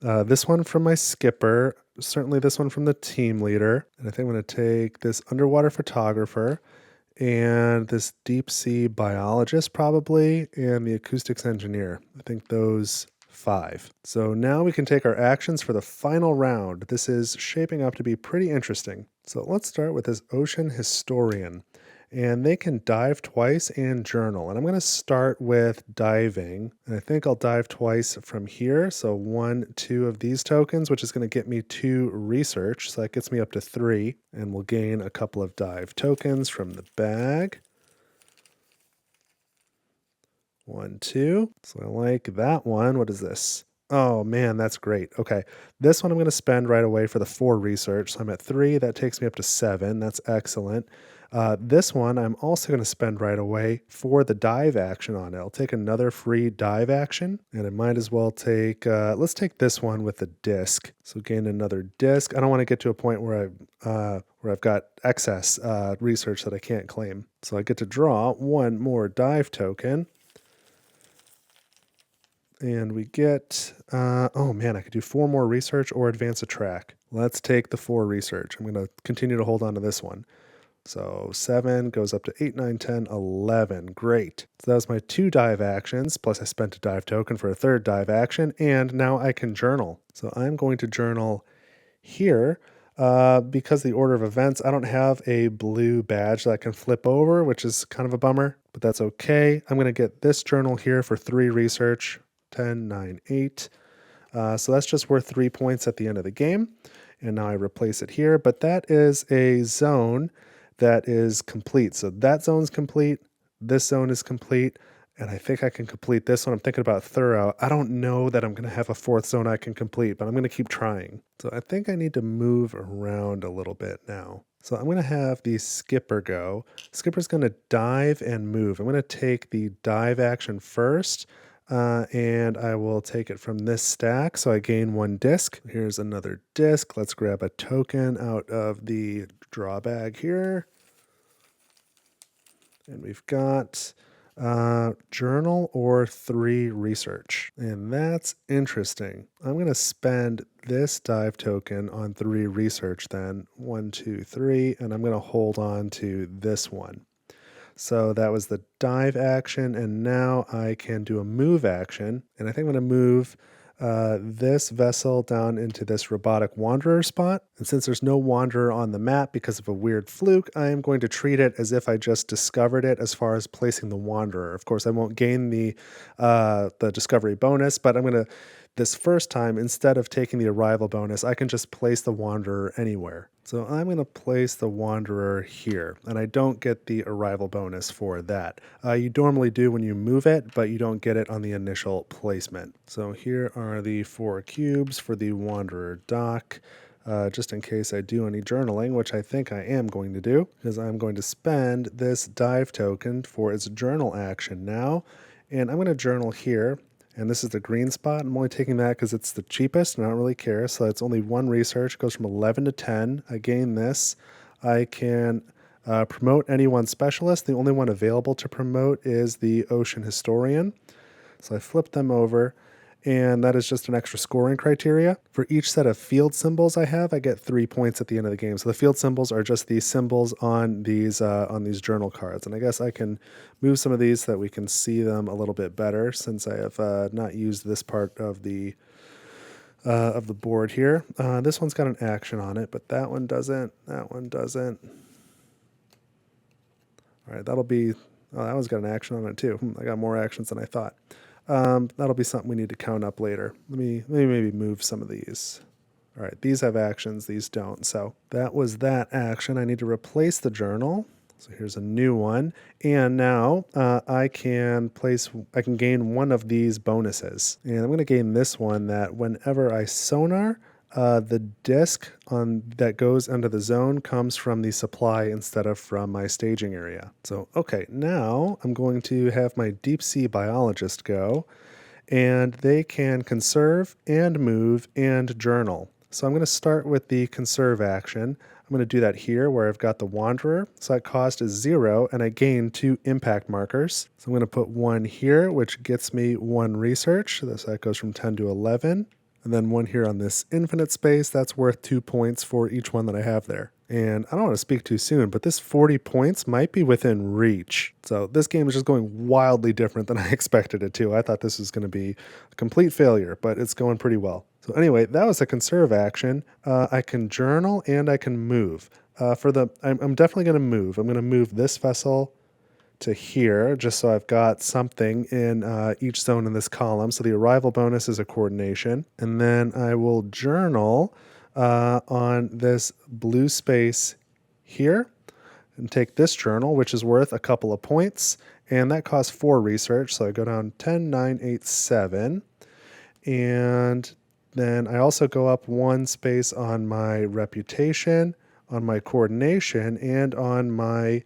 this one from my skipper. certainly this one from the team leader. And I think I'm going to take this underwater photographer and this deep sea biologist probably, and the acoustics engineer. I think those 5. So now we can take our actions for the final round. This is shaping up to be pretty interesting. So let's start with this ocean historian. And they can dive twice and journal. And I'm going to start with diving. And I think I'll dive twice from here. So 1, 2 of these tokens, which is going to get me 2 research. So that gets me up to 3. And we'll gain a couple of dive tokens from the bag. 1, 2. So I like that one. What is this? Oh man, that's great. Okay. This one I'm going to spend right away for the 4 research. So I'm at 3. That takes me up to 7. That's excellent. This one I'm also going to spend right away for the dive action on it. I'll take another free dive action, and I might as well take, let's take this one with the disc. So gain another disc. I don't want to get to a point where I've got excess research that I can't claim. So I get to draw 1 more dive token. And we get, oh man, I could do 4 more research or advance a track. Let's take the 4 research. I'm going to continue to hold on to this one. So 7 goes up to 8, 9, 10, 11. Great. So that was my 2 dive actions, plus I spent a dive token for a 3rd dive action, and now I can journal. So I'm going to journal here. Because the order of events, I don't have a blue badge that I can flip over, which is kind of a bummer, but that's okay. I'm going to get this journal here for 3 research, 10, 9, 8. So that's just worth 3 points at the end of the game. And now I replace it here, but that is a zone that is complete. So that zone's complete, this zone is complete, and I think I can complete this one. I'm thinking about thorough. I don't know that I'm going to have a 4th zone I can complete, but I'm going to keep trying. So I think I need to move around a little bit now. So I'm going to have the skipper go. Skipper's going to dive and move. I'm going to take the dive action first, and I will take it from this stack. So I gain 1 disc. Here's another disc. Let's grab a token out of the draw bag here. And we've got journal or 3 research. And that's interesting. I'm going to spend this dive token on 3 research then. 1, 2, 3. And I'm going to hold on to this one. So that was the dive action, and now I can do a move action. And I think I'm going to move this vessel down into this robotic wanderer spot. And since there's no wanderer on the map because of a weird fluke, I am going to treat it as if I just discovered it as far as placing the wanderer. Of course, I won't gain the discovery bonus, but I'm going to, this first time, instead of taking the arrival bonus, I can just place the wanderer anywhere. So I'm going to place the wanderer here, and I don't get the arrival bonus for that. You normally do when you move it, but you don't get it on the initial placement. So here are the 4 cubes for the wanderer dock. Just in case I do any journaling, which I think I am going to do, because I'm going to spend this dive token for its journal action now, and I'm going to journal here. And this is the green spot. I'm only taking that because it's the cheapest and I don't really care. So it's only 1 research. It goes from 11 to 10. I gain this. I can promote any one specialist. The only one available to promote is the ocean historian. So I flip them over, and that is just an extra scoring criteria. For each set of field symbols I have, I get 3 points at the end of the game. So the field symbols are just these symbols on these journal cards. And I guess I can move some of these so that we can see them a little bit better, since I have not used this part of the board here. This one's got an action on it, but that one doesn't. That one doesn't. All right, that'll be, oh, that one's got an action on it too. I got more actions than I thought. That'll be something we need to count up later. Let me maybe move some of these. All right, these have actions, these don't. So that was that action. I need to replace the journal. So here's a new one. And now I can gain one of these bonuses. And I'm going to gain this one, that whenever I sonar, the disc that goes under the zone comes from the supply instead of from my staging area. So, okay, now I'm going to have my deep sea biologist go, and they can conserve and move and journal. So I'm going to start with the conserve action. I'm going to do that here where I've got the wanderer. So that cost is 0, and I gain 2 impact markers. So I'm going to put 1 here, which gets me 1 research. So that goes from 10 to 11. and then one here on this infinite space. That's worth 2 points for each one that I have there. And I don't want to speak too soon, but this 40 points might be within reach. So this game is just going wildly different than I expected it to. I thought this was going to be a complete failure, but it's going pretty well. So anyway, that was a conserve action. I can journal and I can move. I'm definitely going to move. I'm going to move this vessel to here, just so I've got something in each zone in this column. So the arrival bonus is a coordination. And then I will journal on this blue space here and take this journal, which is worth a couple of points. And that costs 4 research. So I go down 10, 9, 8, 7. And then I also go up 1 space on my reputation, on my coordination, and on my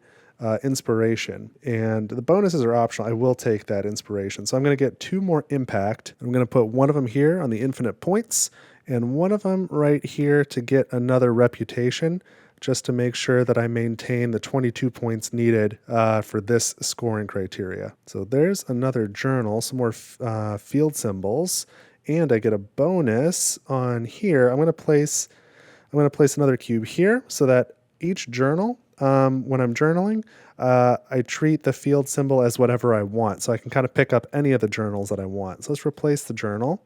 inspiration. And the bonuses are optional. I will take that inspiration. So I'm going to get 2 more impact. I'm going to put one of them here on the infinite points and one of them right here to get another reputation, just to make sure that I maintain the 22 points needed for this scoring criteria. So there's another journal, some more field symbols, and I get a bonus on here. I'm going to place another cube here so that each journal, when I'm journaling, I treat the field symbol as whatever I want. So I can kind of pick up any of the journals that I want. So let's replace the journal.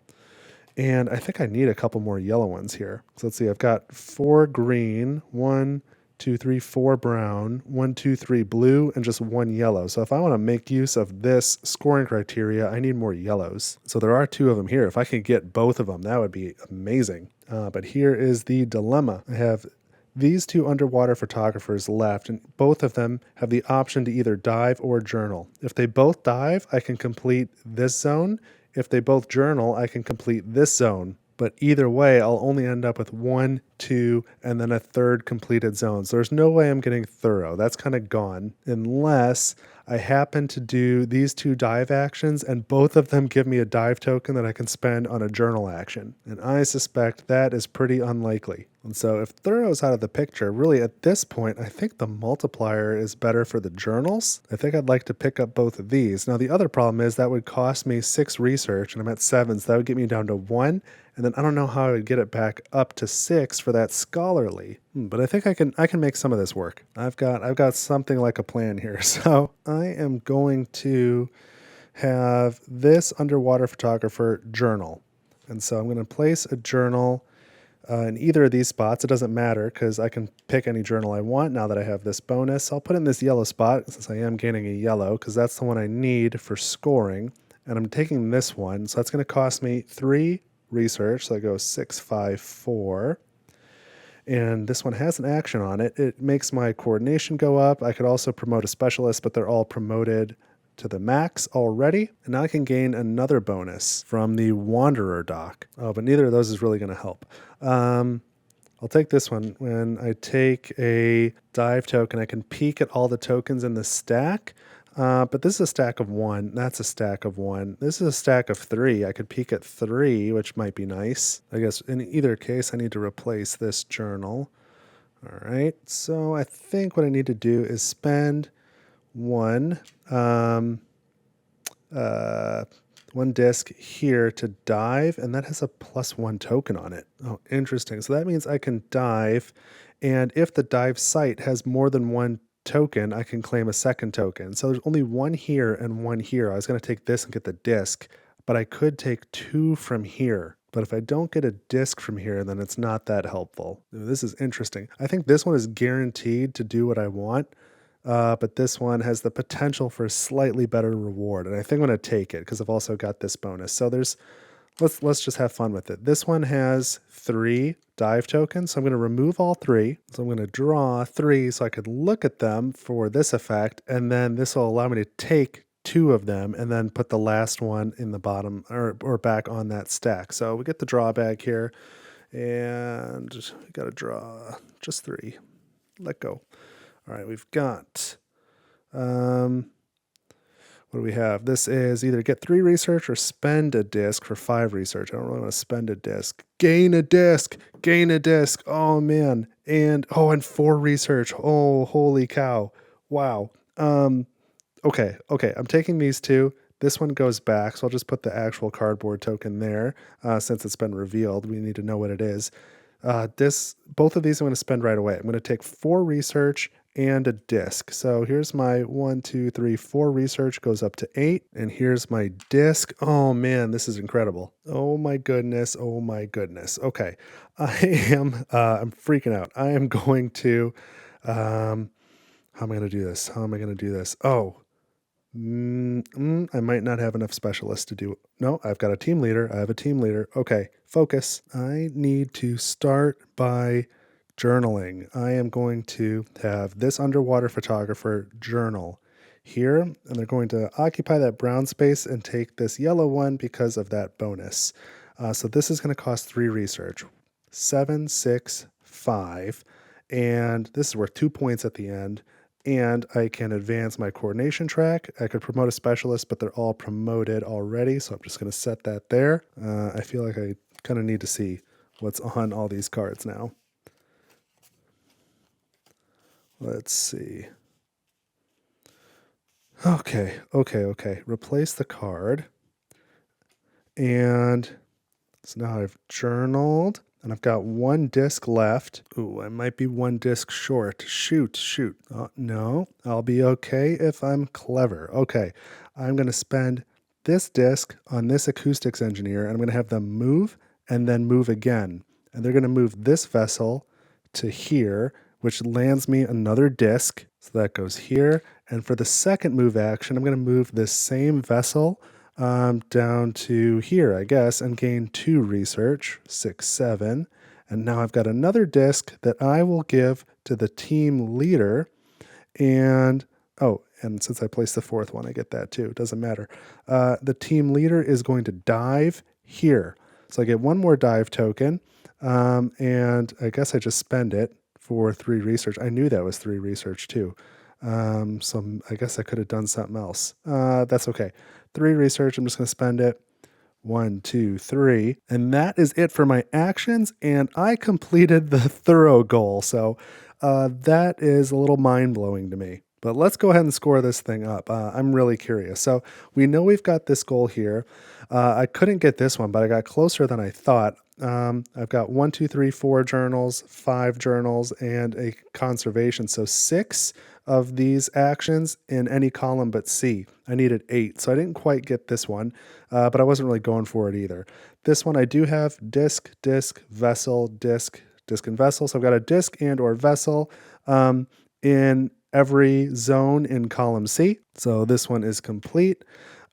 And I think I need a couple more yellow ones here. So let's see, I've got 4 green, 1, 2, 3, 4 brown, 1, 2, 3 blue, and just 1 yellow. So if I want to make use of this scoring criteria, I need more yellows. So there are 2 of them here. If I could get both of them, that would be amazing. But here is the dilemma. I have these 2 underwater photographers left, and both of them have the option to either dive or journal. If they both dive, I can complete this zone. If they both journal, I can complete this zone. But either way, I'll only end up with 1, 2, and then a 3rd completed zone. So there's no way I'm getting thorough. That's kind of gone. Unless I happen to do these 2 dive actions and both of them give me a dive token that I can spend on a journal action. And I suspect that is pretty unlikely. And so if Thorough's out of the picture, really at this point, I think the multiplier is better for the journals. I think I'd like to pick up both of these. Now the other problem is that would cost me 6 research and I'm at 7, so that would get me down to 1. And then I don't know how I would get it back up to 6 for that scholarly. But I think I can make some of this work. I've got something like a plan here. So I am going to have this underwater photographer journal. And so I'm going to place a journal in either of these spots. It doesn't matter because I can pick any journal I want now that I have this bonus. I'll put in this yellow spot since I am gaining a yellow because that's the one I need for scoring. And I'm taking this one. So that's going to cost me 3 research. So I go 6, 5, 4. And this one has an action on it. It makes my coordination go up. I could also promote a specialist, but they're all promoted to the max already. And now I can gain another bonus from the Wanderer dock. Oh, but neither of those is really going to help. I'll take this one. When I take a dive token, I can peek at all the tokens in the stack. But this is a stack of 1. That's a stack of 1. This is a stack of 3. I could peek at 3, which might be nice. I guess in either case, I need to replace this journal. All right. So I think what I need to do is spend 1 disc here to dive, and that has a +1 token on it. Oh, interesting. So that means I can dive, and if the dive site has more than 1 token, I can claim a 2nd token. So there's only 1 here and 1 here. I was going to take this and get the disc, but I could take 2 from here. But if I don't get a disc from here, then it's not that helpful. This is interesting. I think this one is guaranteed to do what I want, but this one has the potential for a slightly better reward. And I think I'm going to take it because I've also got this bonus. So let's just have fun with it. This one has 3 dive tokens, so I'm going to remove all 3. So I'm going to draw 3 so I could look at them for this effect, and then this will allow me to take 2 of them and then put the last one in the bottom or back on that stack. So we get the drawback here, and we got to draw just 3. Let go. All right, we've got what do we have? This is either get 3 research or spend a disc for 5 research. I don't really want to spend a disc. Gain a disc. Gain a disc. Oh, man. And 4 research. Oh, holy cow. Wow. Okay. I'm taking these 2. This one goes back, so I'll just put the actual cardboard token there. Since it's been revealed, we need to know what it is. Both of these I'm going to spend right away. I'm going to take 4 research and a disc. So here's my 1, 2, 3, 4 research goes up to 8. And here's my disc. Oh man, this is incredible. Oh my goodness. Oh my goodness. Okay. I'm freaking out. I am going to, how am I going to do this? How am I going to do this? Oh, I might not have enough specialists to do. No, I've got a team leader. I have a team leader. Okay, focus. I need to start by journaling. I am going to have this underwater photographer journal here, and they're going to occupy that brown space and take this yellow one because of that bonus. So this is going to cost 3 research. 7, 6, 5, and this is worth 2 points at the end. And I can advance my coordination track. I could promote a specialist, but they're all promoted already, so I'm just going to set that there. I feel like I kind of need to see what's on all these cards now. Let's see. Okay. Replace the card. And so now I've journaled. And I've got 1 disc left. Ooh, I might be 1 disc short. Shoot. No, I'll be okay if I'm clever. Okay, I'm going to spend this disc on this acoustics engineer, and I'm going to have them move and then move again. And they're going to move this vessel to here, which lands me another disc. So that goes here. And for the second move action, I'm going to move this same vessel down to here, I guess, and gain 2 research, 6, 7. And now I've got another disc that I will give to the team leader. And, and since I placed the 4th one, I get that too. It doesn't matter. The team leader is going to dive here. So I get 1 more dive token. And I guess I just spend it for 3 research. I knew that was 3 research too. So I guess I could have done something else. That's okay. 3 research, I'm just going to spend it. 1, 2, 3. And that is it for my actions, and I completed the thorough goal. So that is a little mind-blowing to me. But let's go ahead and score this thing up. I'm really curious. So we know we've got this goal here. I couldn't get this one, but I got closer than I thought. I've got 1, 2, 3, 4 journals, 5 journals, and a conservation. So 6 of these actions in any column but C. I needed 8, so I didn't quite get this one, but I wasn't really going for it either. This one I do have disc, vessel, disc, and vessel. So I've got a disc and or vessel in every zone in column C. So this one is complete.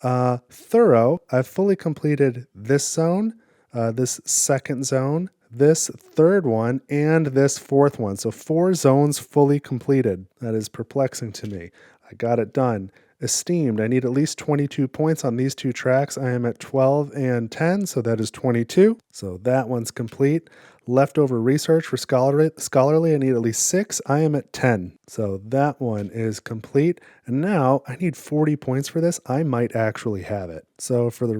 Thorough, I've fully completed this zone, this second zone, this 3rd one, and this 4th one. So 4 zones fully completed. That is perplexing to me. I got it done. Esteemed, I need at least 22 points on these 2 tracks. I am at 12 and 10, so that is 22. So that one's complete. Leftover research for scholarly, I need at least 6. I am at 10. So that one is complete. And now I need 40 points for this. I might actually have it. So for the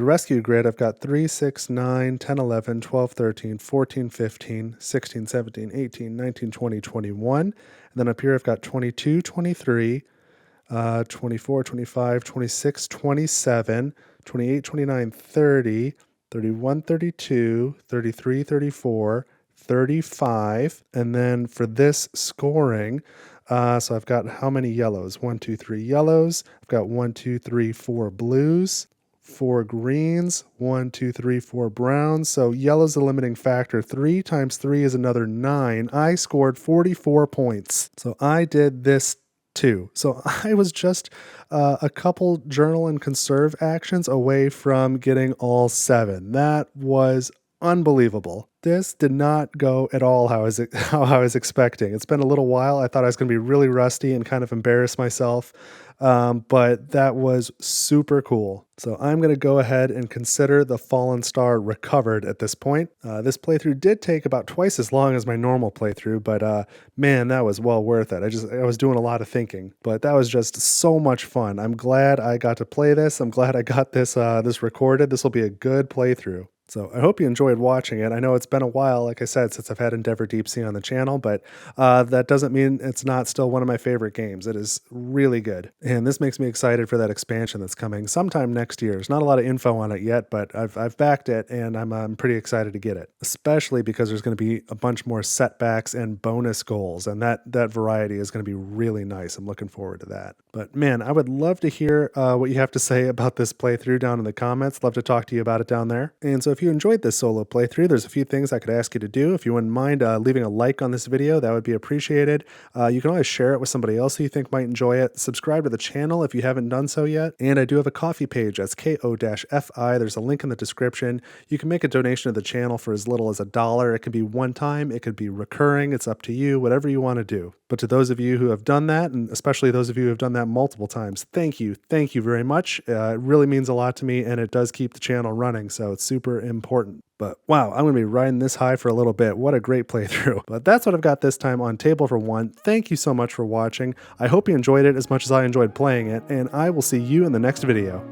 rescue grid, I've got 3, 6, 9, 10, 11, 12, 13, 14, 15, 16, 17, 18, 19, 20, 21. And then up here I've got 22, 23, 24, 25, 26, 27, 28, 29, 30, 31, 32, 33, 34, 35. And then for this scoring, so I've got how many yellows? 1, 2, 3 yellows. I've got 1, 2, 3, 4 blues, 4 greens, 1, 2, 3, 4 browns. So yellow's the limiting factor. 3 times 3 is another 9. I scored 44 points. So I did this too. So I was just a couple journal and conserve actions away from getting all 7. That was unbelievable. This did not go at all how I was expecting. It's been a little while. I thought I was going to be really rusty and kind of embarrass myself. But that was super cool. So I'm going to go ahead and consider the fallen star recovered at this point. This playthrough did take about twice as long as my normal playthrough, but man, that was well worth it. I was doing a lot of thinking, but that was just so much fun. I'm glad I got to play this. I'm glad I got this recorded. This will be a good playthrough. So I hope you enjoyed watching it. I know it's been a while, like I said, since I've had Endeavor Deep Sea on the channel, but that doesn't mean it's not still one of my favorite games. It is really good. And this makes me excited for that expansion that's coming sometime next year. There's not a lot of info on it yet, but I've backed it and I'm pretty excited to get it, especially because there's going to be a bunch more setbacks and bonus goals. And that variety is going to be really nice. I'm looking forward to that. But man, I would love to hear what you have to say about this playthrough down in the comments. Love to talk to you about it down there. And so if you enjoyed this solo playthrough, there's a few things I could ask you to do. If you wouldn't mind leaving a like on this video, that would be appreciated. You can always share it with somebody else who you think might enjoy it. Subscribe to the channel if you haven't done so yet. And I do have a Ko-fi page. That's ko-fi. There's a link in the description. You can make a donation to the channel for as little as $1. It could be one time. It could be recurring. It's up to you, whatever you want to do. But to those of you who have done that, and especially those of you who have done that multiple times, thank you. Thank you very much. It really means a lot to me, and it does keep the channel running, so it's super important. But wow, I'm going to be riding this high for a little bit. What a great playthrough. But that's what I've got this time on Table for One. Thank you so much for watching. I hope you enjoyed it as much as I enjoyed playing it, and I will see you in the next video.